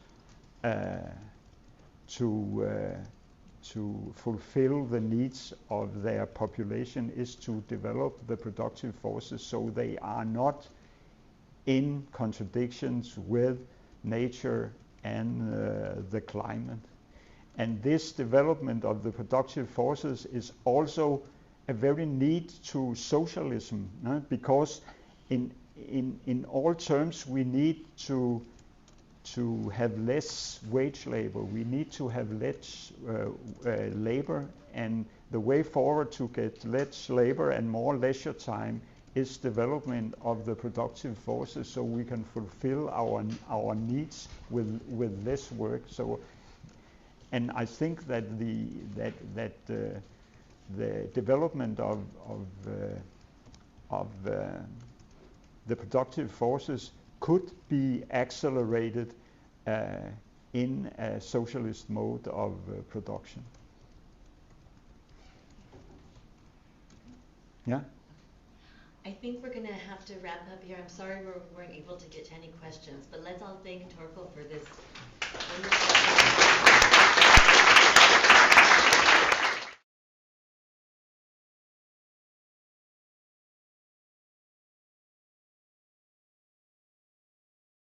to fulfill the needs of their population, is to develop the productive forces so they are not in contradictions with nature and the climate. And this development of the productive forces is also a very need to socialism, because in all terms we need to have less wage labor, we need to have less labor, and the way forward to get less labor and more leisure time is development of the productive forces, so we can fulfill our needs with less work. So, and I think that the development of the productive forces could be accelerated in a socialist mode of production. Yeah? I think we're going to have to wrap up here. I'm sorry we weren't able to get to any questions, but let's all thank Torkel for this wonderful